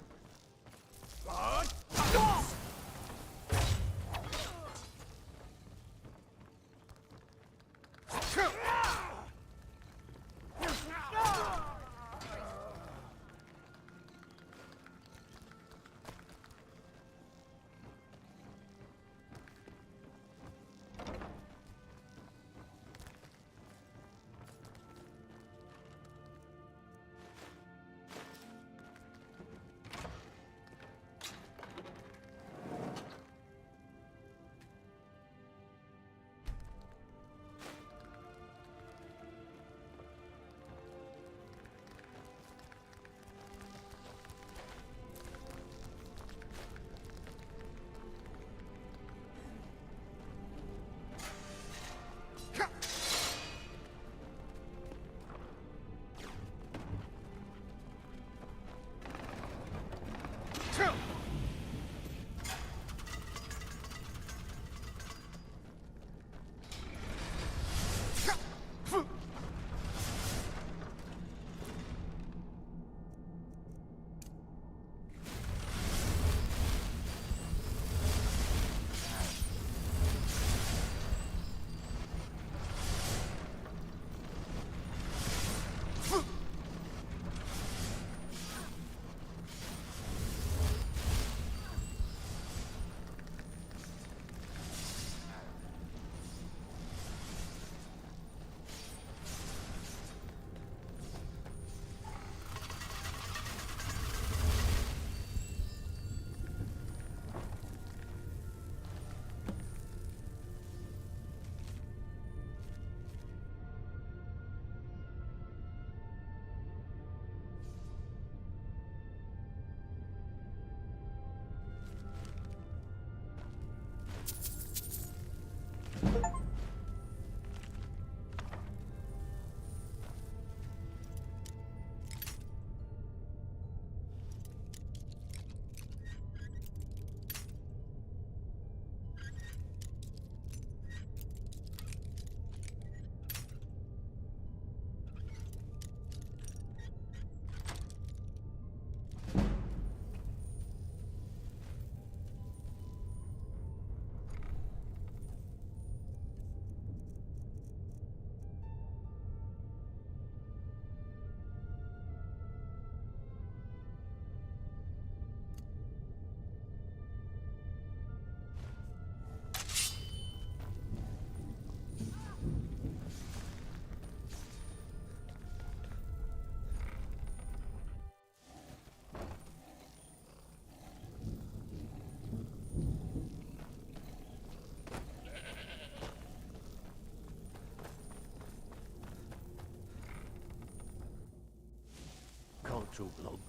Can't talk long.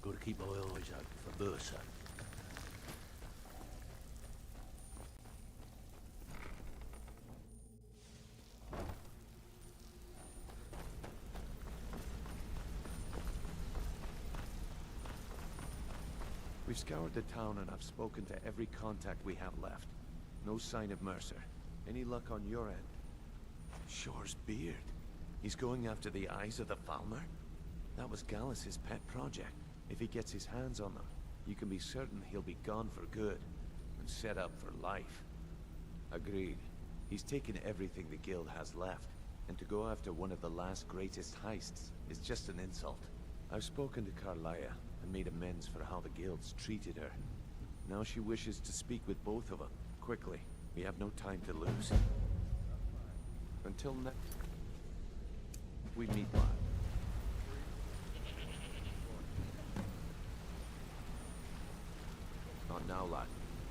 Gotta keep my eyes open for Mercer. We've scoured the town and I've spoken to every contact we have left. No sign of Mercer. Any luck on your end? Shore's beard. He's going after the eyes of the Falmer? That was Gallus's pet project. If he gets his hands on them, you can be certain he'll be gone for good, and set up for life. Agreed. He's taken everything the guild has left, and to go after one of the last greatest heists is just an insult. I've spoken to Carlia, and made amends for how the guild's treated her. Now she wishes to speak with both of them, quickly. We have no time to lose. Until next... we meet live. Not now, lad.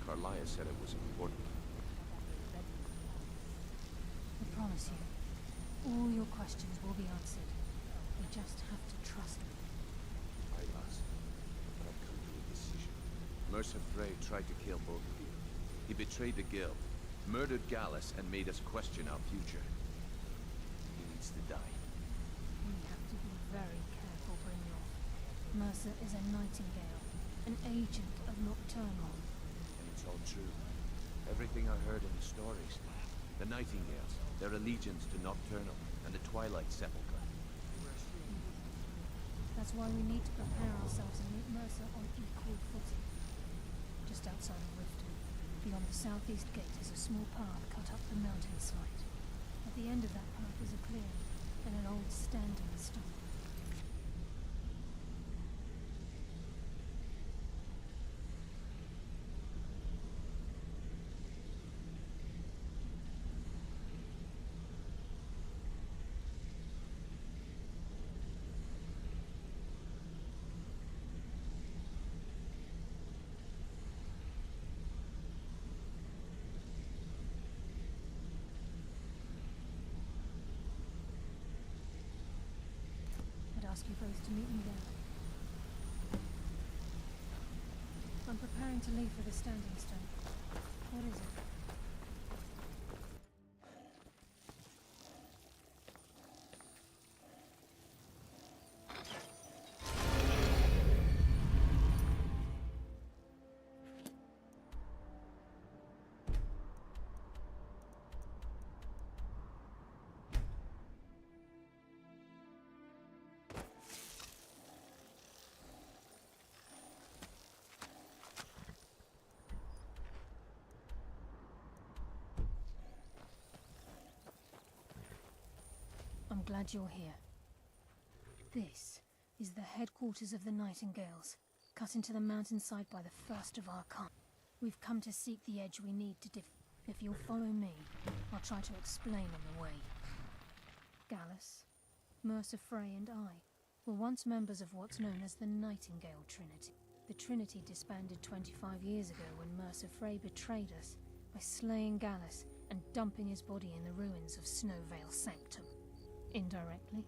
Carlia said it was important. I promise you, all your questions will be answered. You just have to trust me. Aye, lass. But I've come to a decision. Mercer Frey tried to kill both of you. He betrayed the guild, murdered Gallus, and made us question our future. He needs to die. We have to be very careful, Brynjolf. Mercer is a nightingale, an agent of Nocturnal. And it's all true. Everything I heard in the stories. The Nightingales, their allegiance to Nocturnal, and the Twilight Sepulchre. That's why we need to prepare ourselves and meet Mercer on equal footing. Just outside of Riften, beyond the southeast gate, is a small path cut up the mountainside. At the end of that path is a clearing, and an old standing stone. Ask you both to meet me there. I'm preparing to leave for the standing stone. What is it? I'm glad you're here. This is the headquarters of the Nightingales, cut into the mountainside by the first of our kind. We've come to seek the edge we need to If you'll follow me, I'll try to explain on the way. Gallus, Mercer Frey and I were once members of what's known as the Nightingale Trinity. The Trinity disbanded 25 years ago when Mercer Frey betrayed us by slaying Gallus and dumping his body in the ruins of Snowvale Sanctum. Indirectly.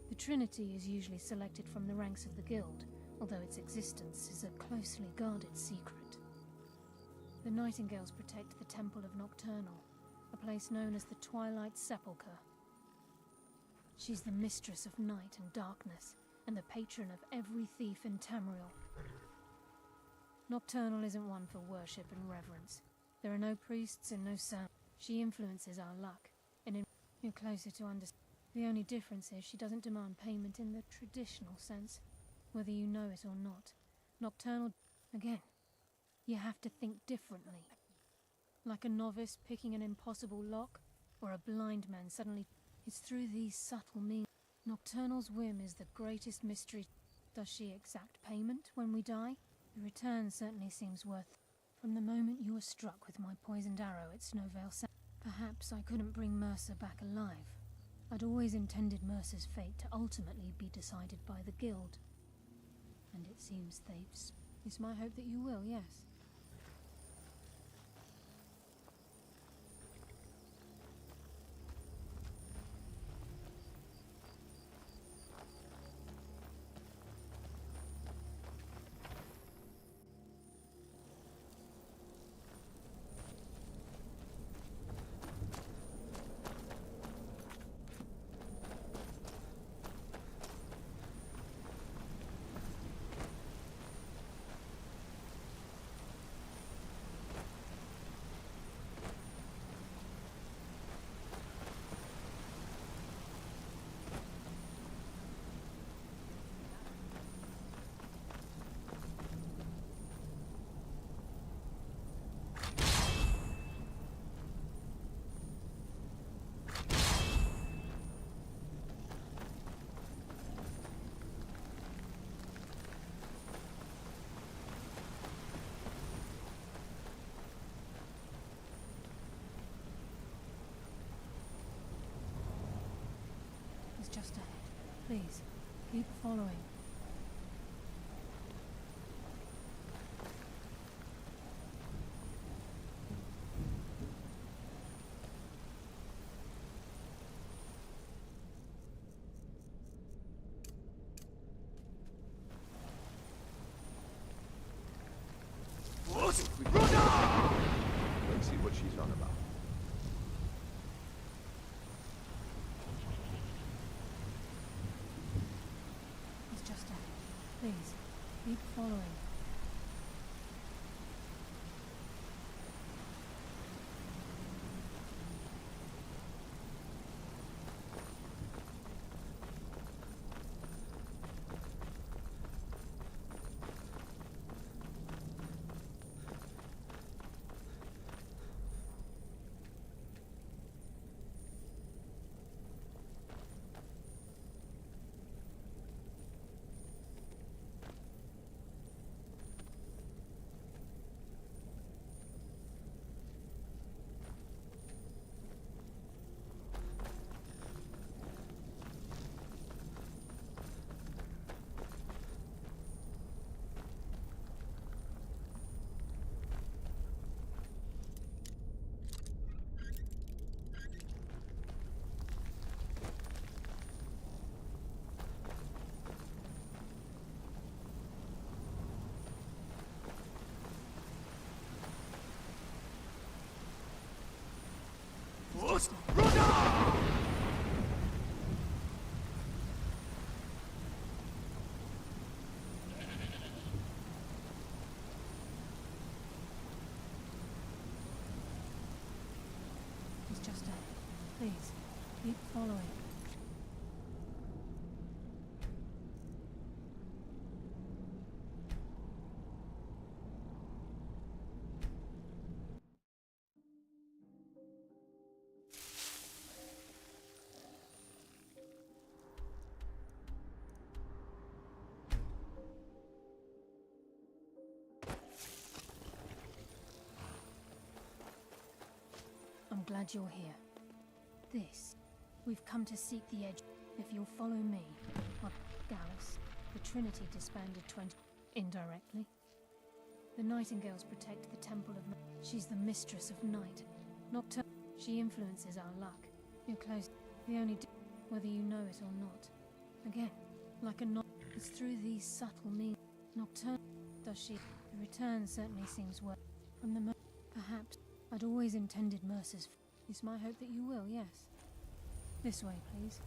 The Trinity is usually selected from the ranks of the Guild, although its existence is a closely guarded secret. The Nightingales protect the Temple of Nocturnal, a place known as the Twilight Sepulchre. She's the mistress of night and darkness, and the patron of every thief in Tamriel. Nocturnal isn't one for worship and reverence. There are no priests and no sound. She influences our luck, and you're closer to understanding. The only difference is she doesn't demand payment in the traditional sense, whether you know it or not. Nocturnal, again, you have to think differently. Like a novice picking an impossible lock, or a blind man suddenly... It's through these subtle means. Nocturnal's whim is the greatest mystery. Does she exact payment when we die? The return certainly seems worth... From the moment you were struck with my poisoned arrow at Snowvale Sanctum, perhaps I couldn't bring Mercer back alive. I'd always intended Mercer's fate to ultimately be decided by the Guild. And it seems they've... It's my hope that you will, yes. Just ahead. Please, keep following. Please, keep following. It's just ahead. Please, keep following. I'm glad you're here. We've come to seek the edge. If you'll follow me, Gallus, the Trinity disbanded 20 indirectly. The Nightingales protect the Temple of She's the mistress of night. Nocturne. She influences our luck. You're close. The only whether you know it or not. Again, like a knot. It's through these subtle means. Nocturne. Does she? The return certainly seems worth from the perhaps. I'd always intended Mercer's. It's my hope that you will, yes. This way, please.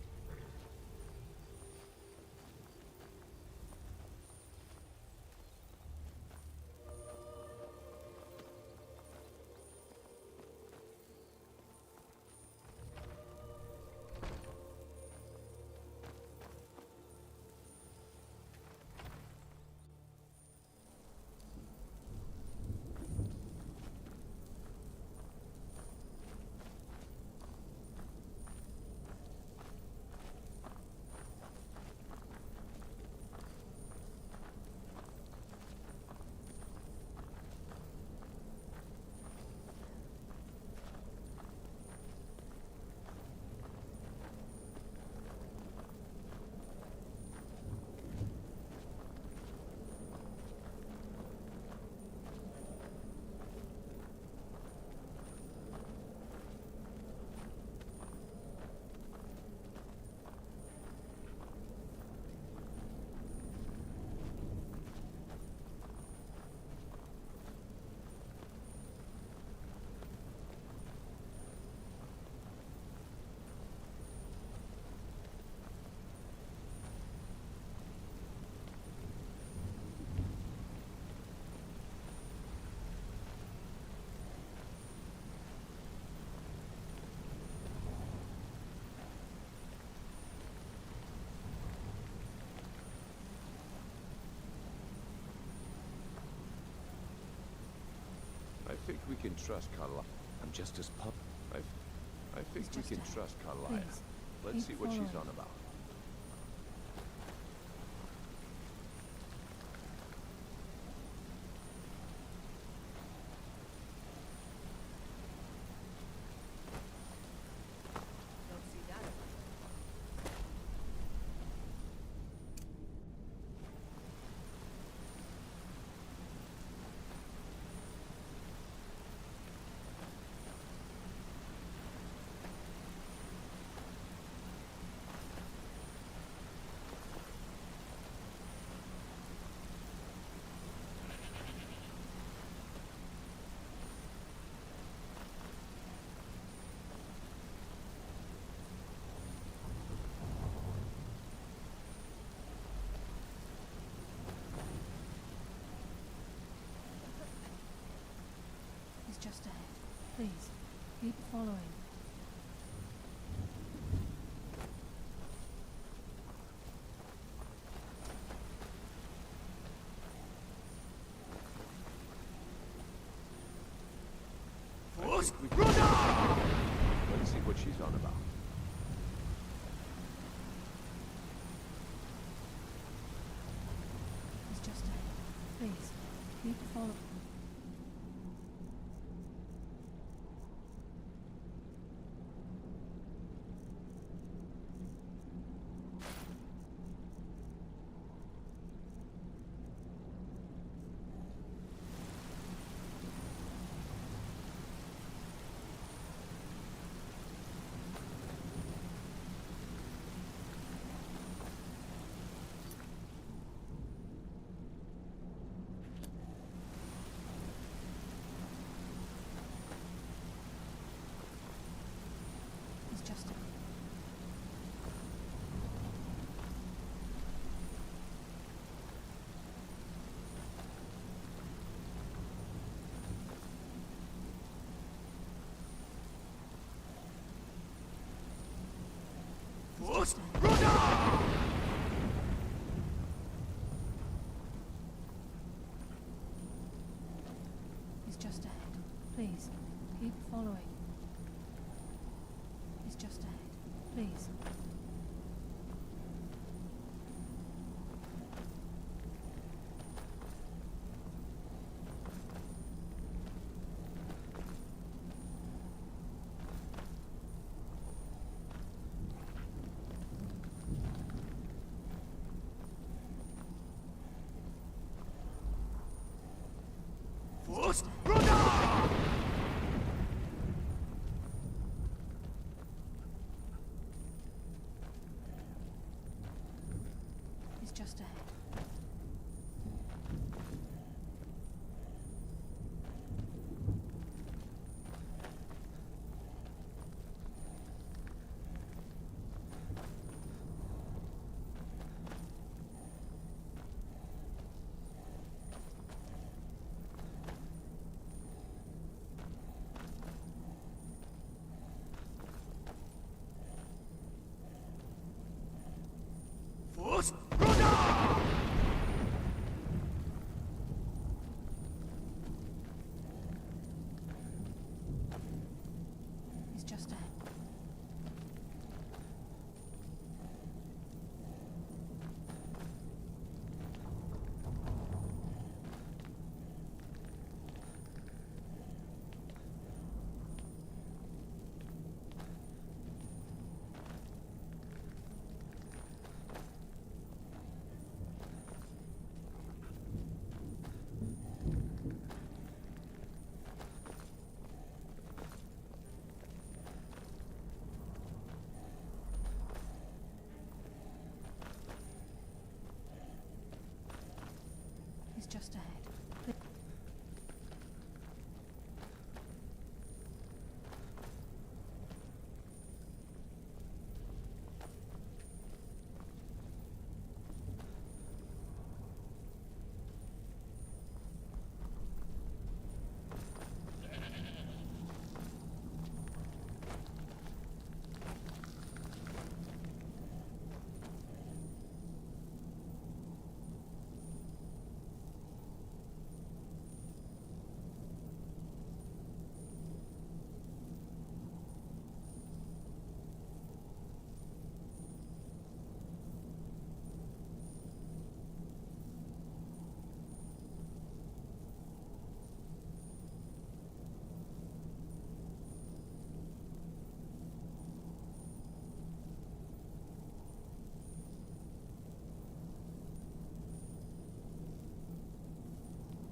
I think we can trust Carla. I'm just as I think we can trust Carla. Let's see what she's on about. He's just ahead. Please, keep following. Let's see what she's on about. He's just ahead. Please, keep following. He's just ahead. He's just ahead. Please, keep following. He's just ahead. Please. He's just ahead. He's just ahead. He's just ahead.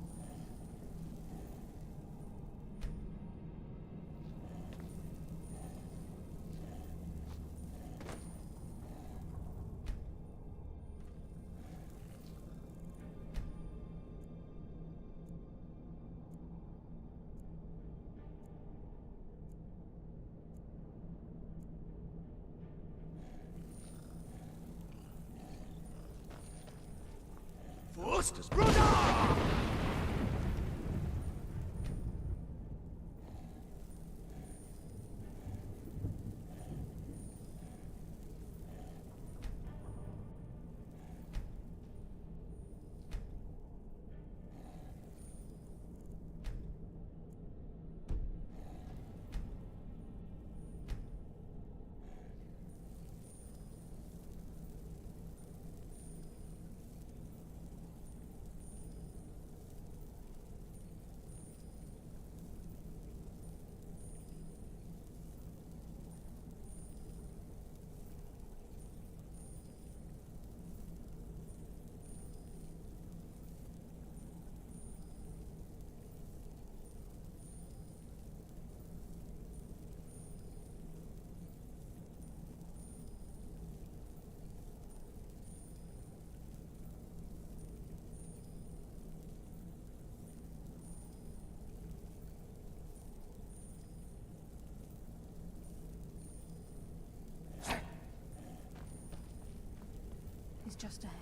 just ahead.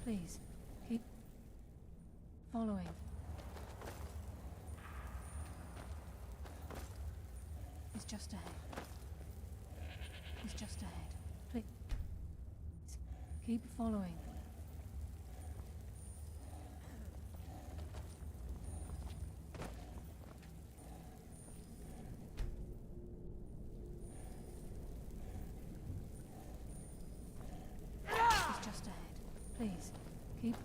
Please, keep following. It's just ahead. It's just ahead. Please, keep following. It's just ahead. Please, keep...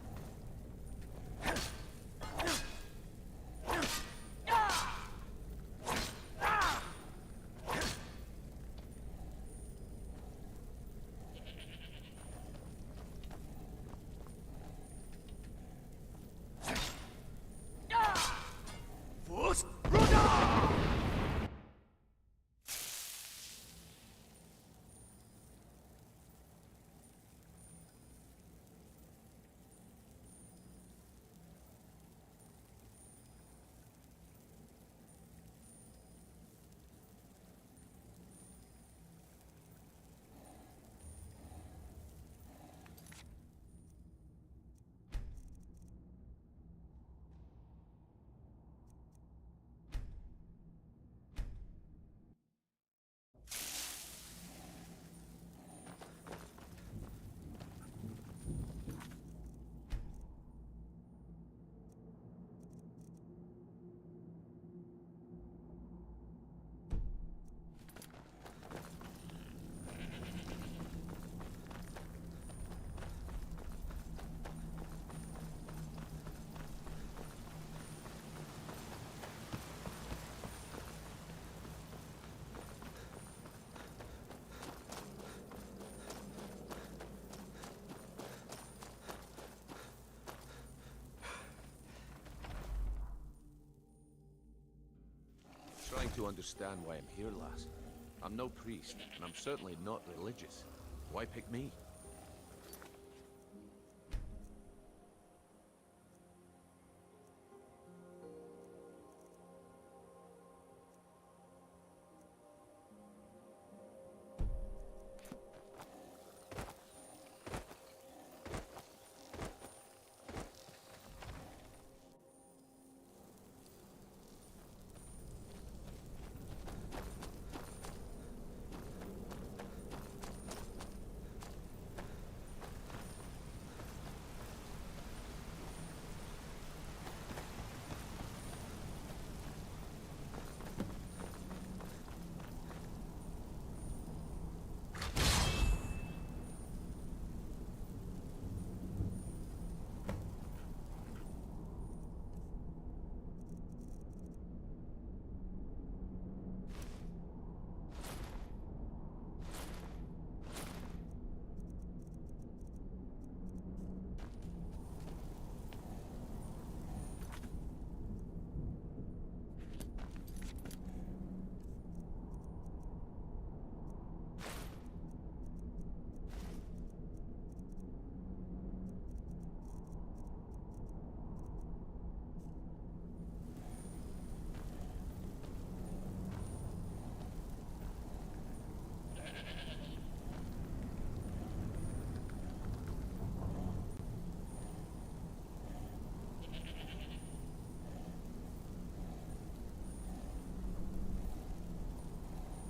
Trying to understand why I'm here, lass. I'm no priest, and I'm certainly not religious. Why pick me?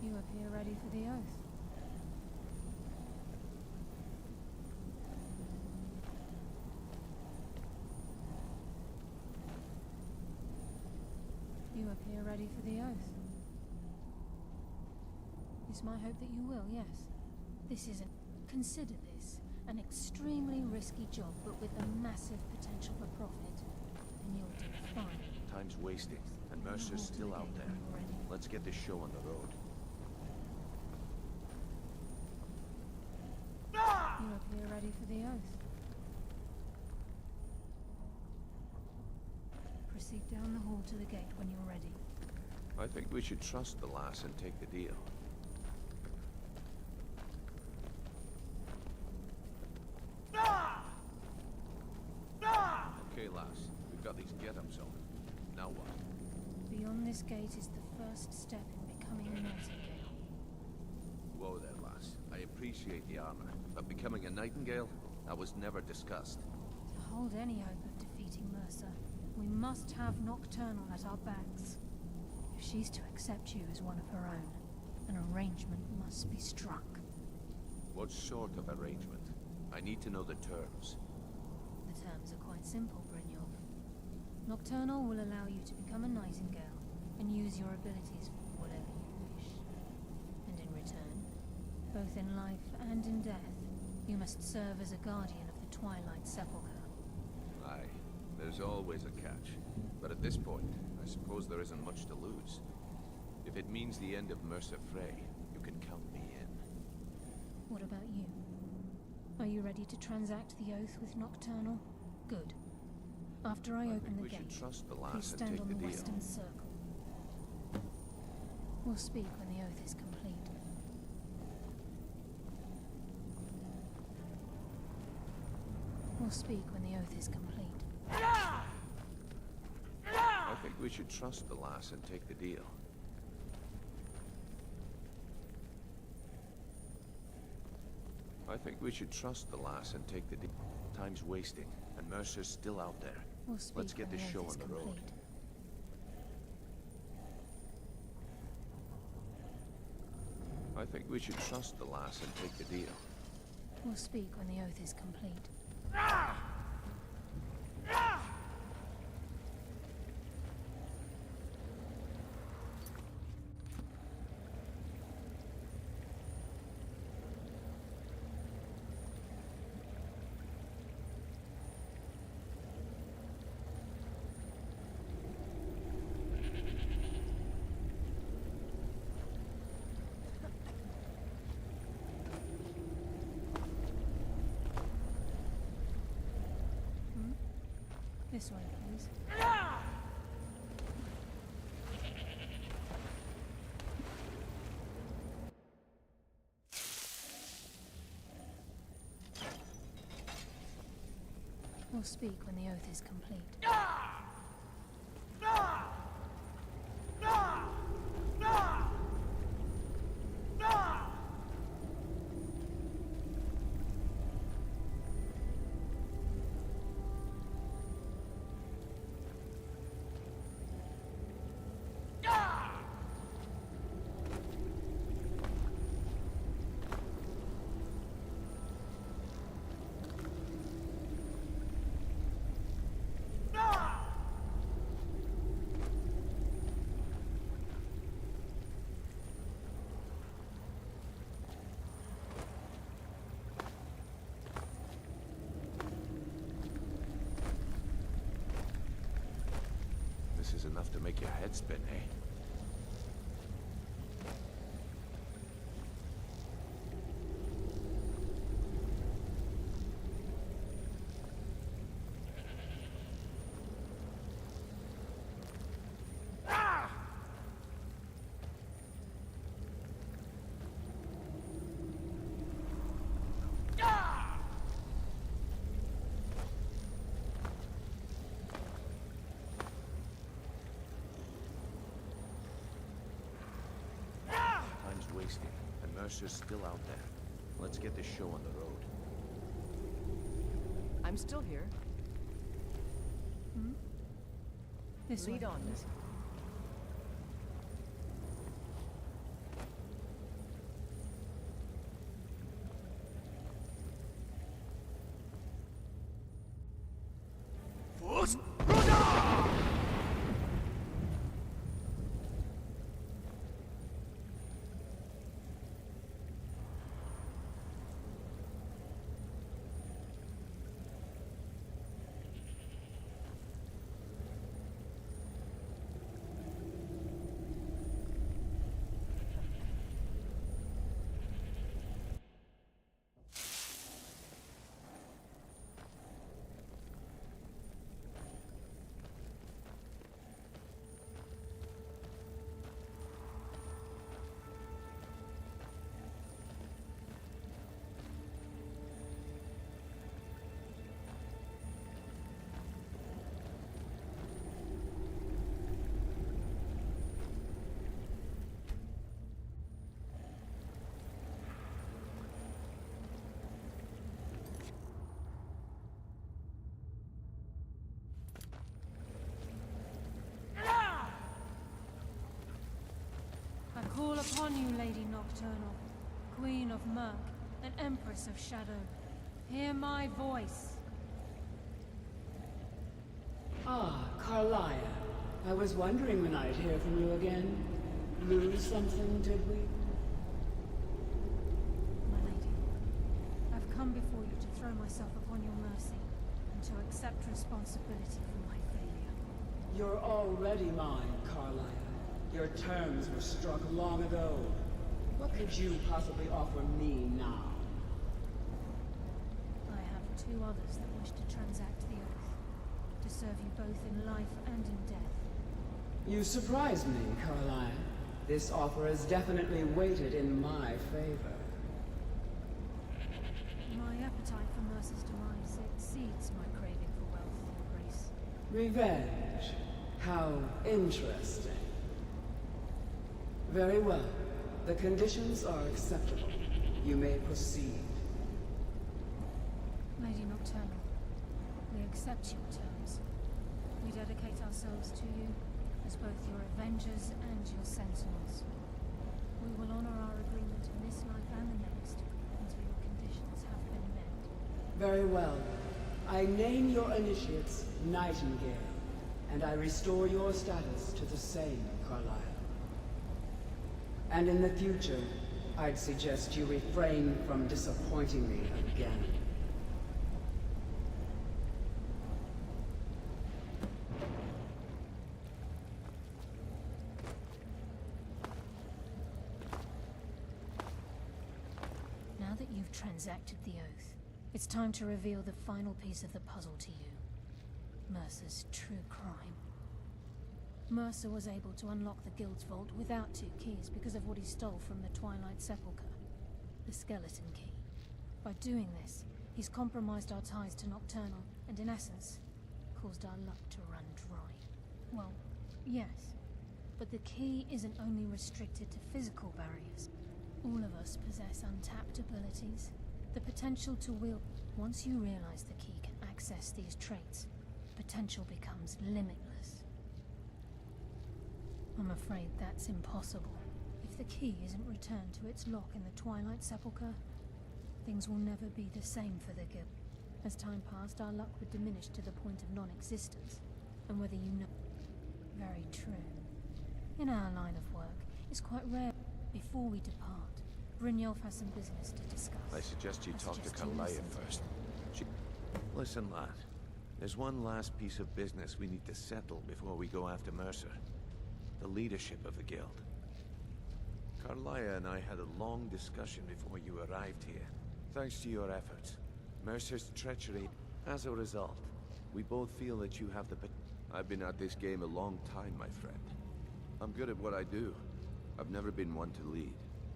You appear ready for the oath. You appear ready for the oath. It's my hope that you will, yes. This isn't... Consider this an extremely risky job, but with a massive potential for profit. And you'll do fine. Time's wasting, and Mercer's still out there. Let's get this show on the road. You appear ready for the oath. Proceed down the hall to the gate when you're ready. I think we should trust the lass and take the deal. Okay, lass. We've got these get-ups on. Now what? Beyond this gate is the first step in becoming a nightingale. Whoa there, lass. I appreciate the armor, but becoming a nightingale? That was never discussed. To hold any hope of defeating Mercer, we must have Nocturnal at our backs. If she's to accept you as one of her own, an arrangement must be struck. What sort of arrangement? I need to know the terms. The terms are quite simple, Brynjolf. Nocturnal will allow you to become a nightingale and use your abilities for whatever you wish. And in return, both in life and in death, you must serve as a guardian of the Twilight Sepulchre. Aye, there's always a catch. But at this point, I suppose there isn't much to lose. If it means the end of Mercer Frey, you can count me in. What about you? Are you ready to transact the oath with Nocturnal? Good. After I open the gate, trust the lass please and stand take on the the deal. western circle. We'll speak when the oath is complete. We'll speak when the oath is complete. I think we should trust the lass and take the deal. I think we should trust the lass and take the deal. Time's wasting, and Mercer's still out there. We'll speak Let's get when this the show oath is on the road. complete. I think we should trust the lass and take the deal. We'll speak when the oath is complete. This way, please. We'll speak when the oath is complete. This is enough to make your head spin, eh? Wasting, and Mercer's still out there. Let's get this show on the road. I'm still here. This Lead way, on, please. call upon you, Lady Nocturnal, Queen of Murk, and Empress of Shadow. Hear my voice. Ah, Carlia. I was wondering when I'd hear from you again. Lose something, did we? My lady, I've come before you to throw myself upon your mercy, and to accept responsibility for my failure. You're already mine, Carlia. Your terms were struck long ago. What could you possibly offer me now? I have two others that wish to transact the oath, to serve you both in life and in death. You surprise me, Carlia. This offer is definitely weighted in my favor. My appetite for Mercer's demise exceeds my craving for wealth and grace. Revenge. How interesting. Very well. The conditions are acceptable. You may proceed. Lady Nocturnal, we accept your terms. We dedicate ourselves to you as both your avengers and your sentinels. We will honor our agreement in this life and the next until your conditions have been met. Very well. I name your initiates Nightingale, and I restore your status to the same, Carlisle. And in the future, I'd suggest you refrain from disappointing me again. Now that you've transacted the oath, it's time to reveal the final piece of the puzzle to you. Mercer's true crime. Mercer was able to unlock the Guild's vault without 2 keys because of what he stole from the Twilight Sepulchre. The skeleton key. By doing this, he's compromised our ties to Nocturnal, and in essence, caused our luck to run dry. Well, yes. But the key isn't only restricted to physical barriers. All of us possess untapped abilities. The potential to wield. Once you realize the key can access these traits, potential becomes limitless. I'm afraid that's impossible. If the key isn't returned to its lock in the Twilight Sepulchre, things will never be the same for the Guild. As time passed, our luck would diminish to the point of non-existence. And whether you know... Very true. In our line of work, it's quite rare. Before we depart, Brynjolf has some business to discuss. I suggest you talk to Carlia first. Listen, lad. There's one last piece of business we need to settle before we go after Mercer. The leadership of the Guild. Carlia and I had a long discussion before you arrived here. Thanks to your efforts, Mercer's treachery. As a result, we both feel that you have the I've been at this game a long time, my friend. I'm good at what I do. I've never been one to lead.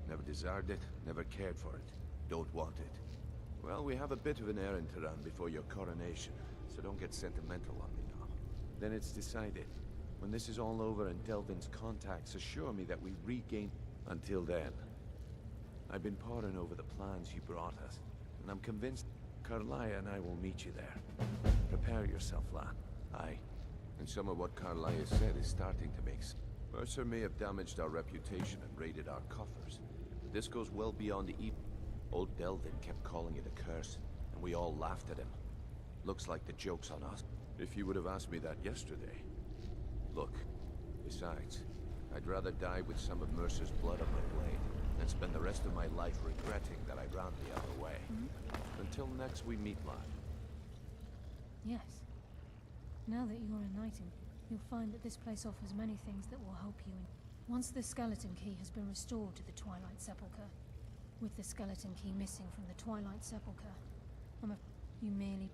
Never desired it, never cared for it. Don't want it. Well, we have a bit of an errand to run before your coronation, so don't get sentimental on me now. Then it's decided. When this is all over and Delvin's contacts assure me that we regain... Until then, I've been poring over the plans you brought us, and I'm convinced Carlia and I will meet you there. Prepare yourself, lad. Aye. And some of what Carlia said is starting to make sense. Mercer may have damaged our reputation and raided our coffers, but this goes well beyond the evil. Old Delvin kept calling it a curse, and we all laughed at him. Looks like the joke's on us. If you would have asked me that yesterday. Look, besides, I'd rather die with some of Mercer's blood on my blade than spend the rest of my life regretting that I ran the other way. Until next we meet, lad. Yes. Now that you're a Nightingale, you'll find that this place offers many things that will help you. Once the skeleton key has been restored to the Twilight Sepulchre, with the skeleton key missing from the Twilight Sepulchre, you merely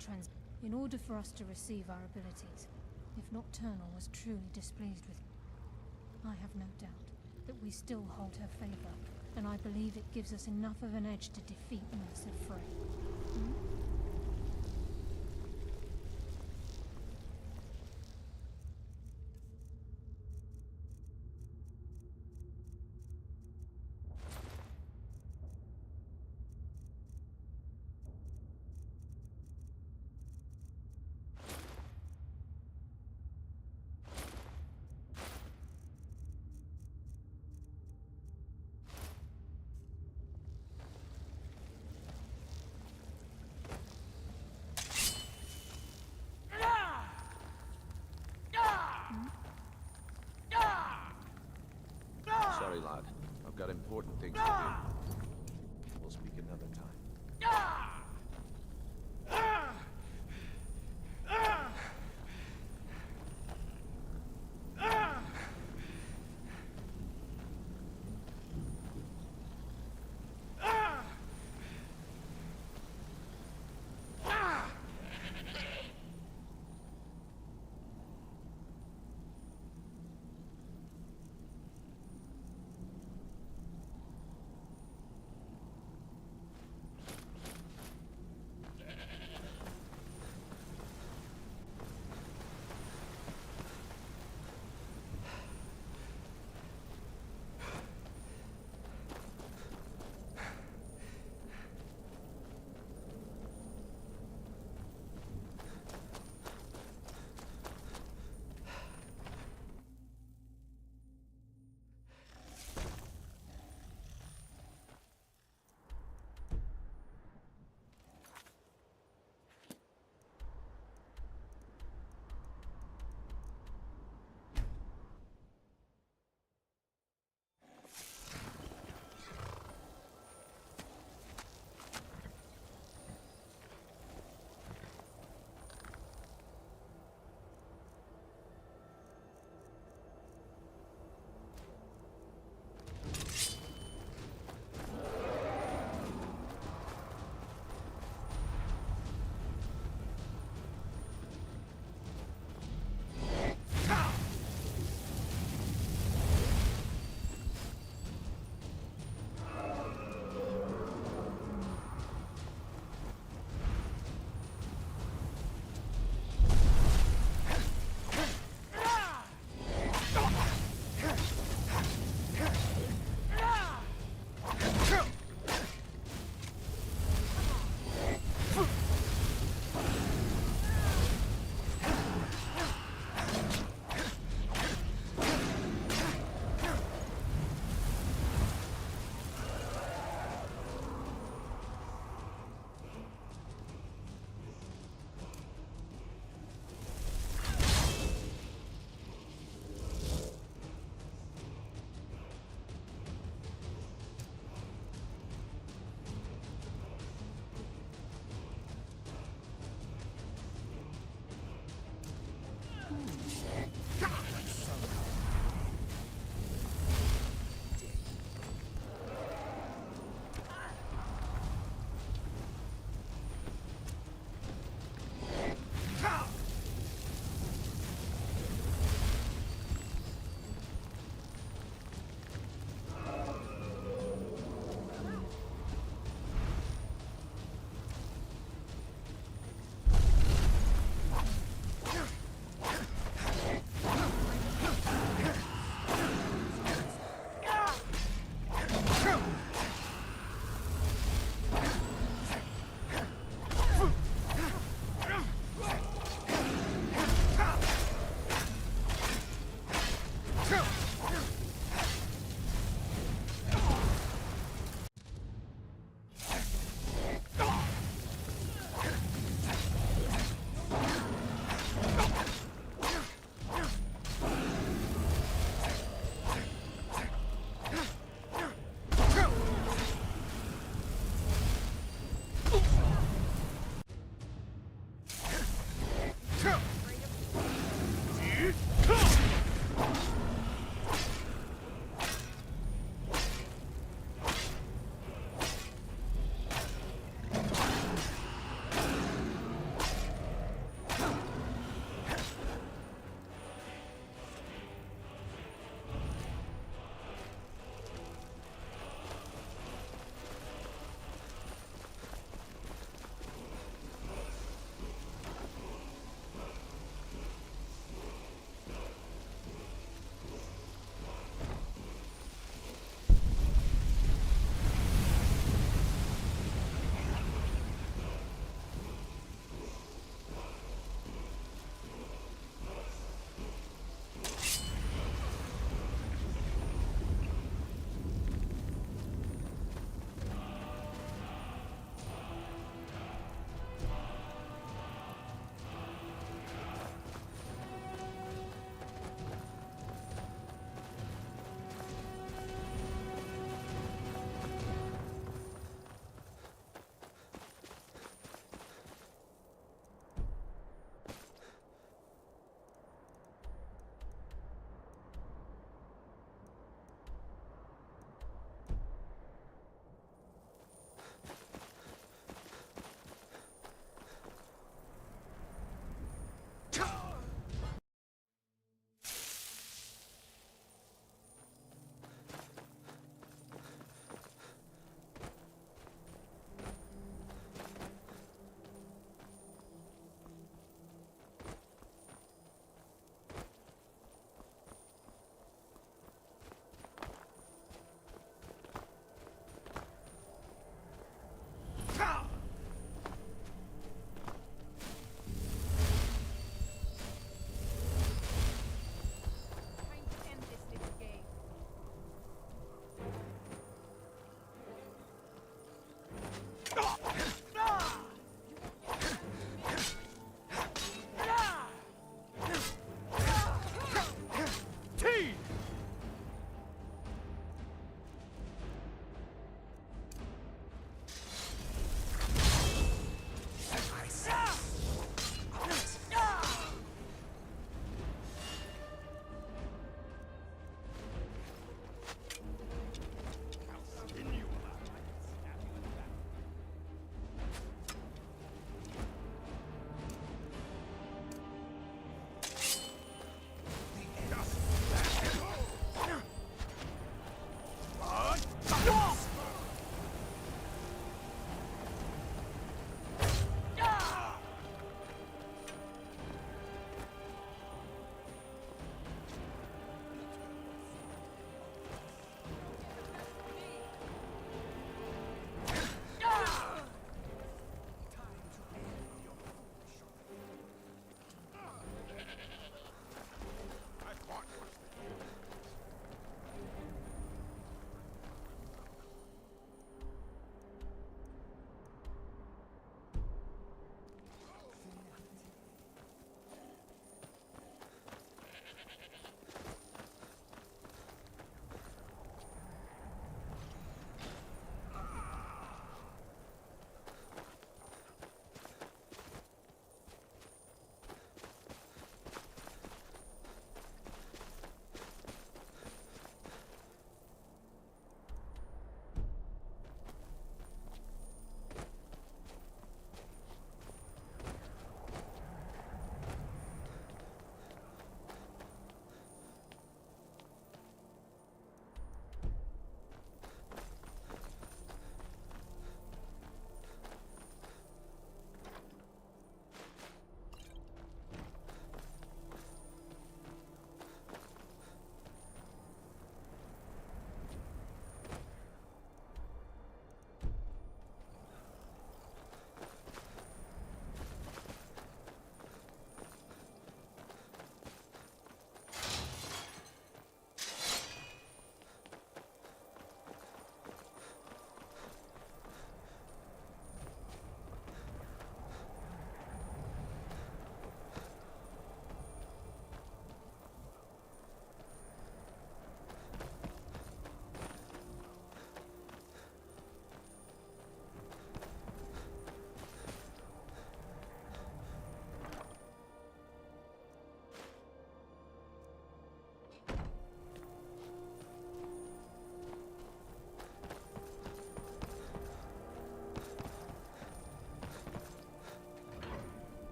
in order for us to receive our abilities, if Nocturnal was truly displeased with I have no doubt that we still hold her favor, and I believe it gives us enough of an edge to defeat Mercer Frey. lad. I've got important things to do. We'll speak another time.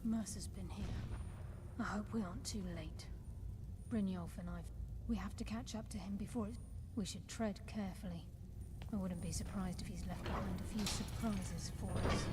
Mercer's been here. I hope we aren't too late. Brynjolf and we have to catch up to him before we should tread carefully. I wouldn't be surprised if he's left behind a few surprises for us.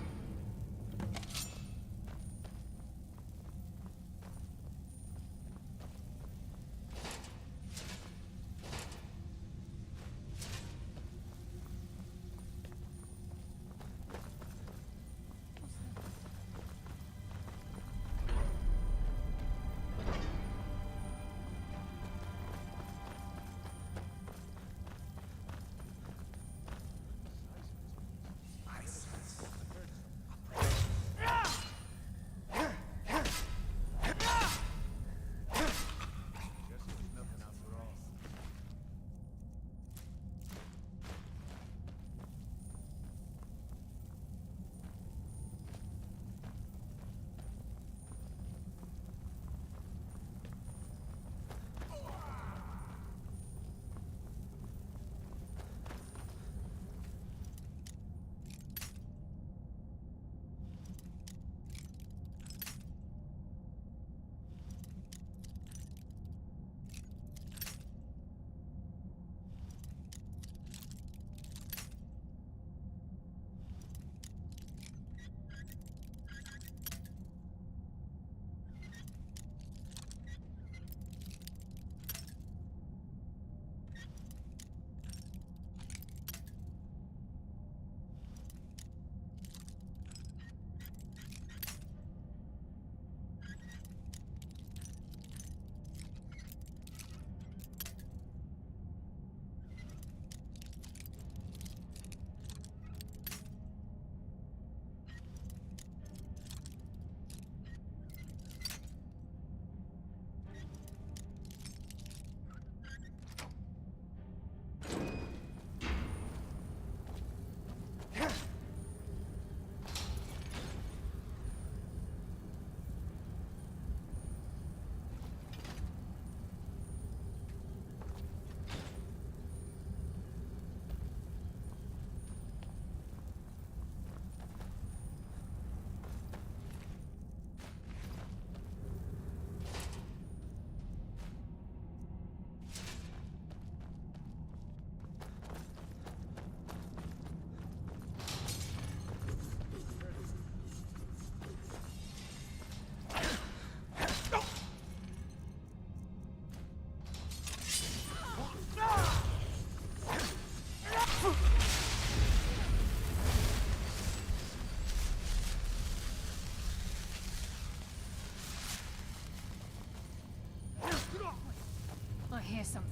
I hear something.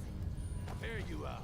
There you are.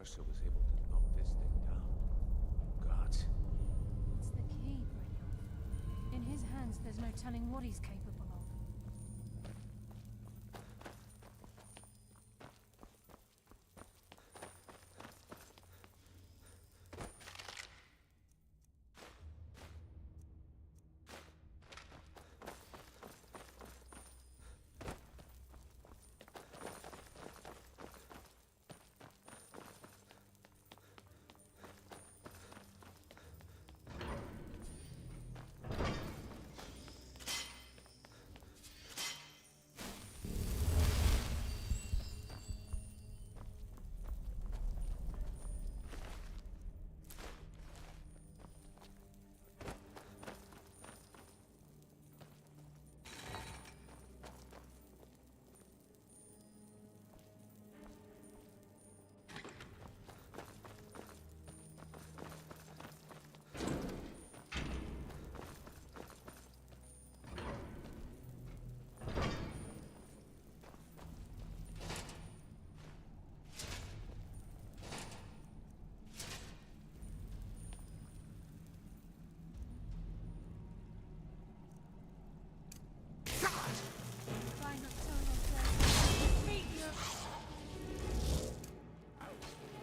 Mercer was able to knock this thing down. Gods. It's the key, Brynjolf. In his hands, there's no telling what he's capable of.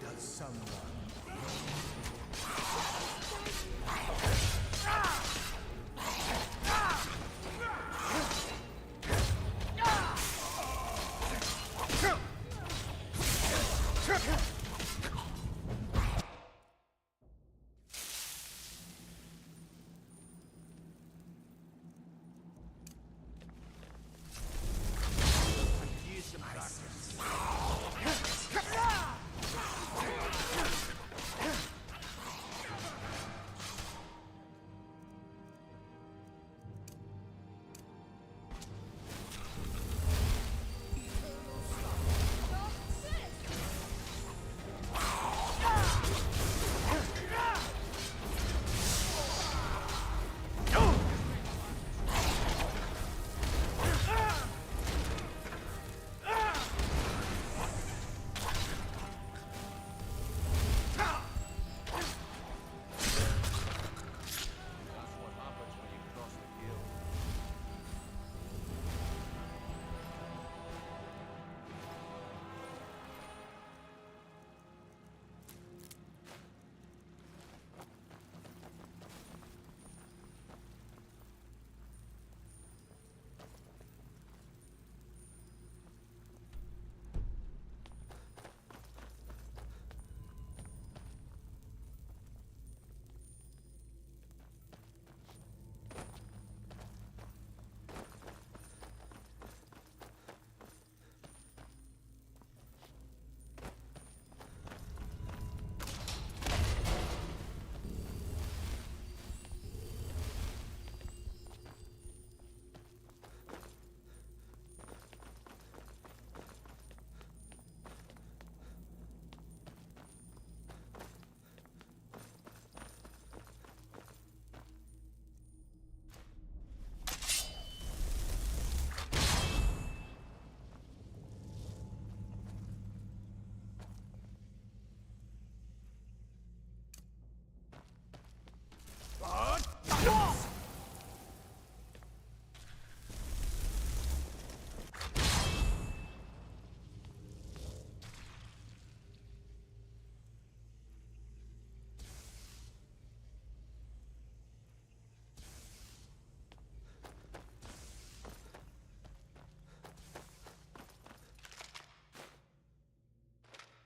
Does someone... Use some practice.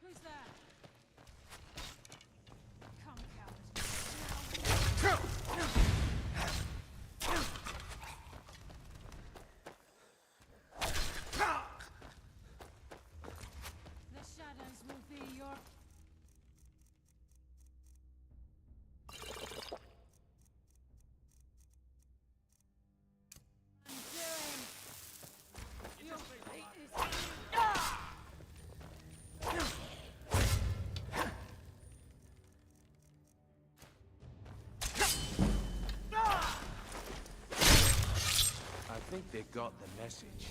Who's there? Come, the shadows will be your... I think they got the message.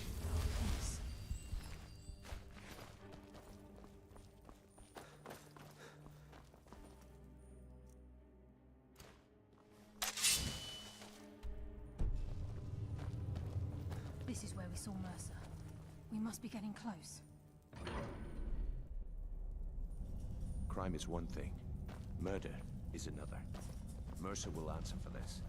This is where we saw Mercer. We must be getting close. Crime is one thing. Murder is another. Mercer will answer for this.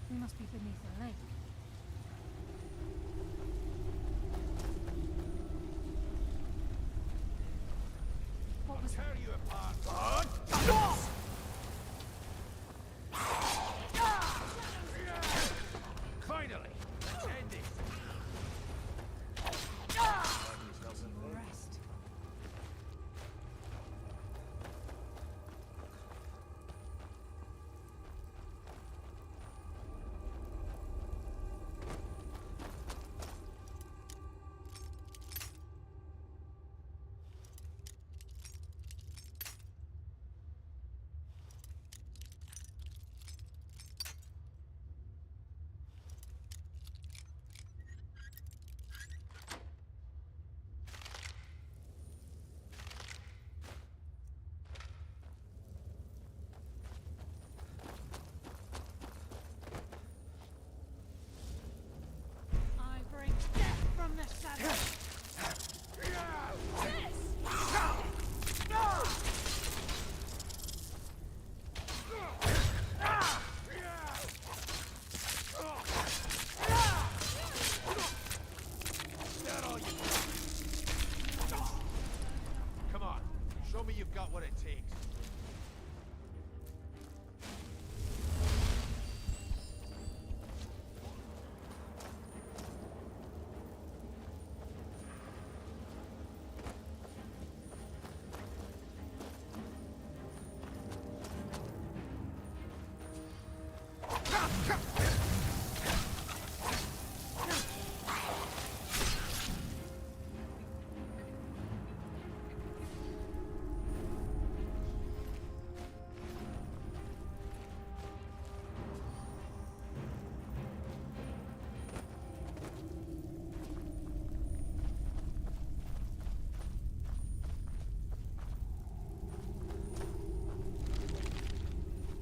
We must be beneath the lake. What was tear you apart. Finally, let's end it. Rest.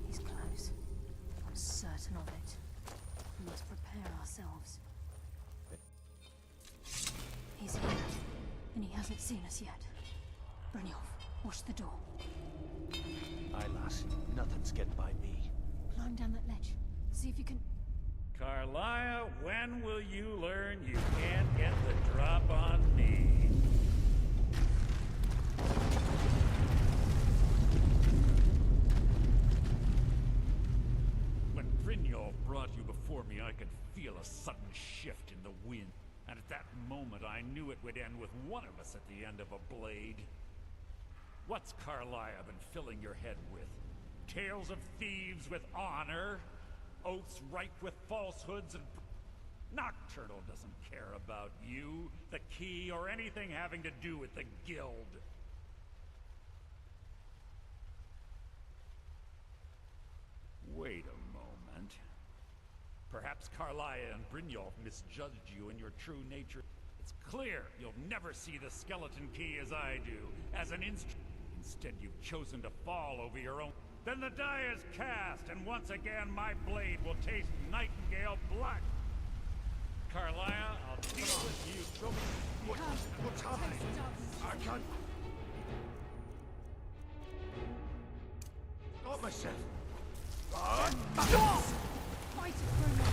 He's close. I'm certain of it. We must prepare ourselves. He's here, and he hasn't seen us yet. Brynjolf, watch the door. Aye, lass. Nothing's getting by me. Climb down that ledge. See if you can... Carlia, when will you learn you can't get the drop on me? When Brynjolf brought you before me, I could feel a sudden shift in the wind. And at that moment, I knew it would end with one of us at the end of a blade. What's Carlia been filling your head with? Tales of thieves with honor? Oaths ripe with falsehoods and... Nocturnal doesn't care about you, the key, or anything having to do with the guild. Wait a moment. Perhaps Carlia and Brynjolf misjudged you and your true nature. It's clear you'll never see the skeleton key as I do, as an instrument. Instead, you've chosen to fall over your own... Then the die is cast, and once again my blade will taste nightingale blood. Carlia, I'll deal with you. Show me What's happening? I can't... Got myself. Fight it, Bruno.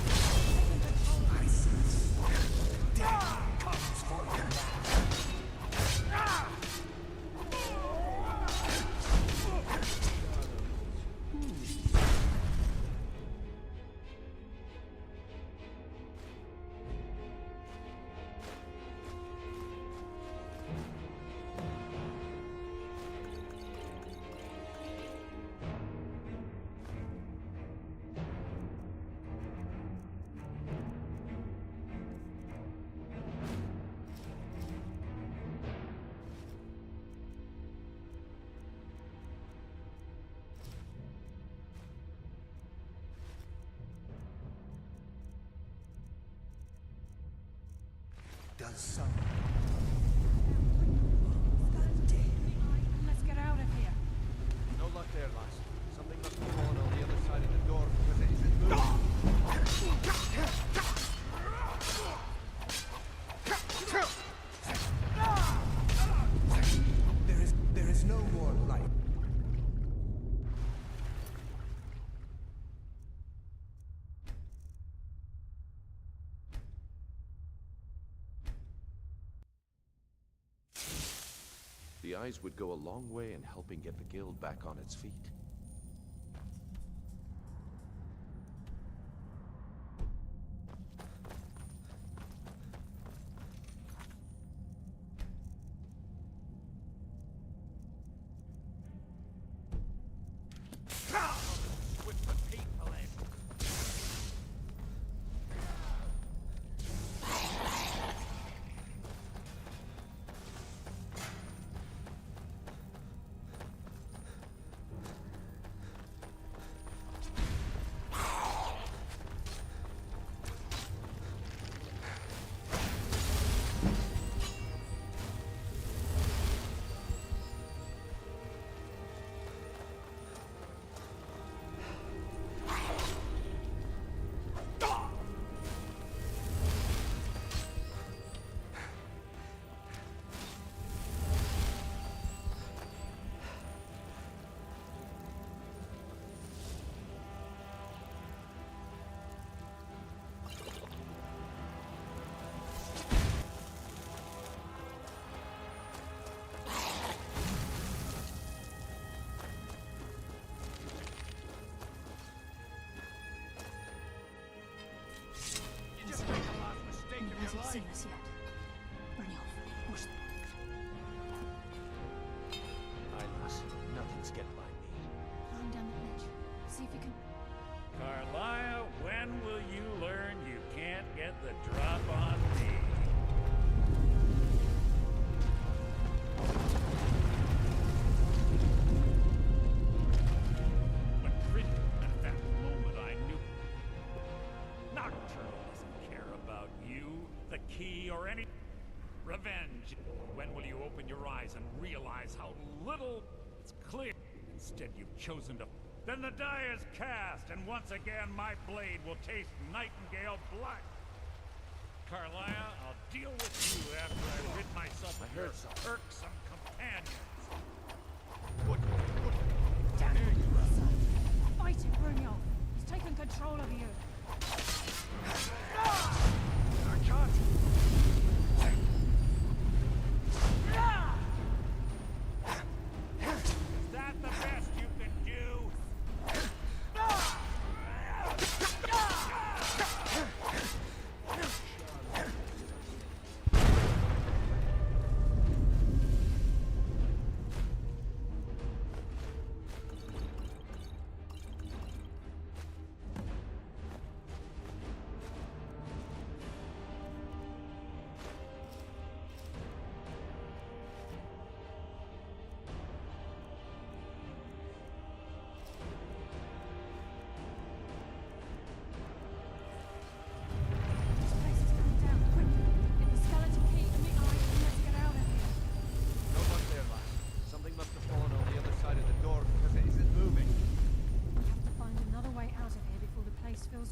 Death comes for you. Does some... Let's get out of here. No luck there, lass. Something must be going on the other side of the door because it isn't moving. There is no more light. The eyes would go a long way in helping get the guild back on its feet. Hasn't seen us yet. Brynjolf, watch the... Aye, lass. Nothing's getting by me. Climb down that ledge. See if you can... Carlia, when the drop on me. At that moment I knew Nocturnal doesn't care about you, the key, or any revenge. When will you open your eyes and realize how little it's clear? Instead you've chosen to... Then the die is cast, and once again my blade will taste Nightingale blood. Carlia, I'll deal with you after I rid myself of your irksome companions. Damn it! Fight it, Brunel. He's taken control of you. I can't. Is that the best you can do?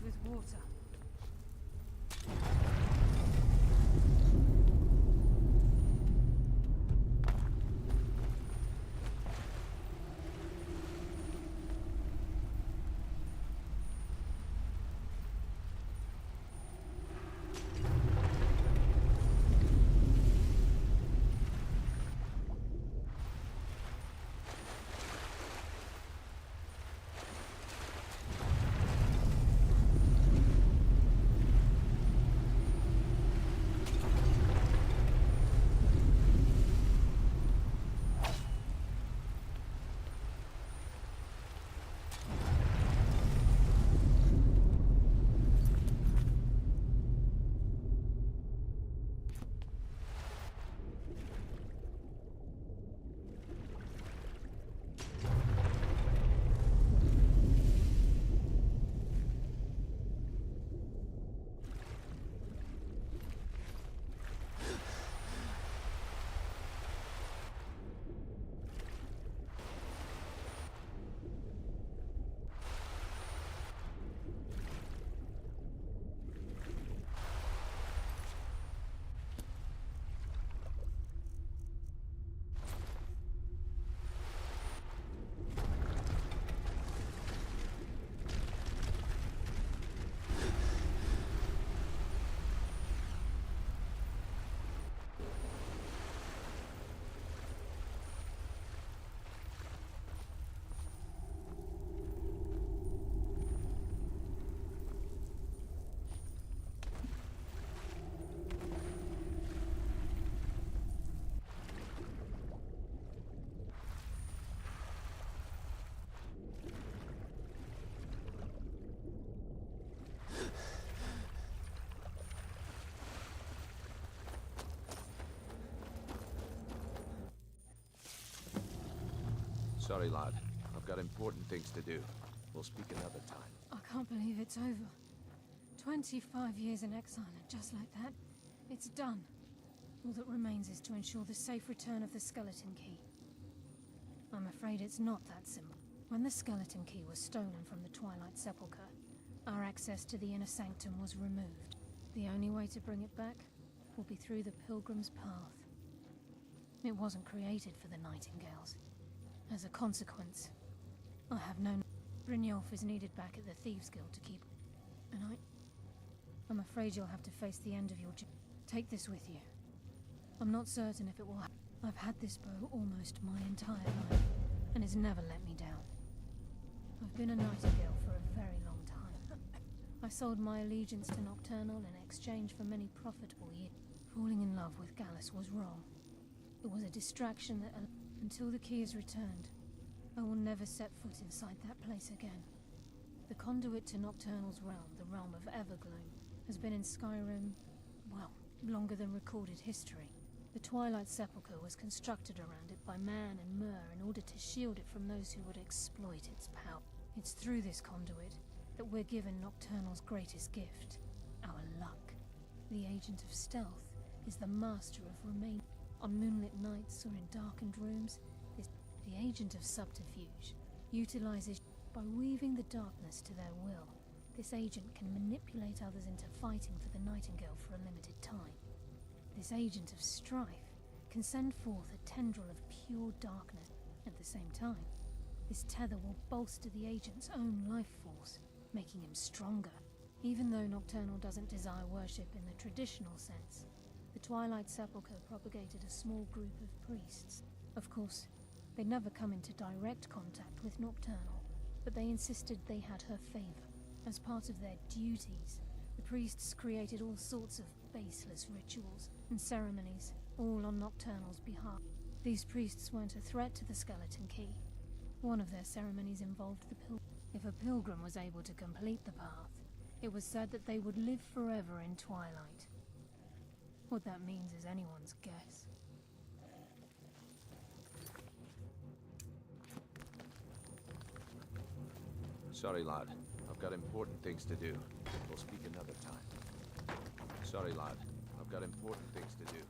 With water. Sorry, lad. I've got important things to do. We'll speak another time. I can't believe it's over. 25 years in exile, and just like that, it's done. All that remains is to ensure the safe return of the Skeleton Key. I'm afraid it's not that simple. When the Skeleton Key was stolen from the Twilight Sepulchre, our access to the Inner Sanctum was removed. The only way to bring it back will be through the Pilgrim's Path. It wasn't created for the Nightingales. As a consequence, I have no... Brynjolf is needed back at the Thieves' Guild to keep... And I'm afraid you'll have to face the end of your journey. Take this with you. I'm not certain if it will... I've had this bow almost my entire life, and it's never let me down. I've been a Nightingale for a very long time. I sold my allegiance to Nocturnal in exchange for many profitable years. Falling in love with Gallus was wrong. It was a distraction that... Until the key is returned, I will never set foot inside that place again. The conduit to Nocturnal's realm, the realm of Evergloom, has been in Skyrim, well, longer than recorded history. The Twilight Sepulchre was constructed around it by man and Myr in order to shield it from those who would exploit its power. It's through this conduit that we're given Nocturnal's greatest gift, our luck. The Agent of Stealth is the master of remain on moonlit nights or in darkened rooms. The Agent of Subterfuge utilizes by weaving the darkness to their will. This agent can manipulate others into fighting for the Nightingale for a limited time. This Agent of Strife can send forth a tendril of pure darkness. At the same time, this tether will bolster the agent's own life force, making him stronger. Even though Nocturnal doesn't desire worship in the traditional sense, the Twilight Sepulchre propagated a small group of priests. Of course, they never come into direct contact with Nocturnal, but they insisted they had her favor. As part of their duties, the priests created all sorts of baseless rituals and ceremonies, all on Nocturnal's behalf. These priests weren't a threat to the Skeleton Key. One of their ceremonies involved the pilgrim. If a pilgrim was able to complete the path, it was said that they would live forever in Twilight. What that means is anyone's guess. Sorry, lad. I've got important things to do. We'll speak another time. Sorry, lad. I've got important things to do.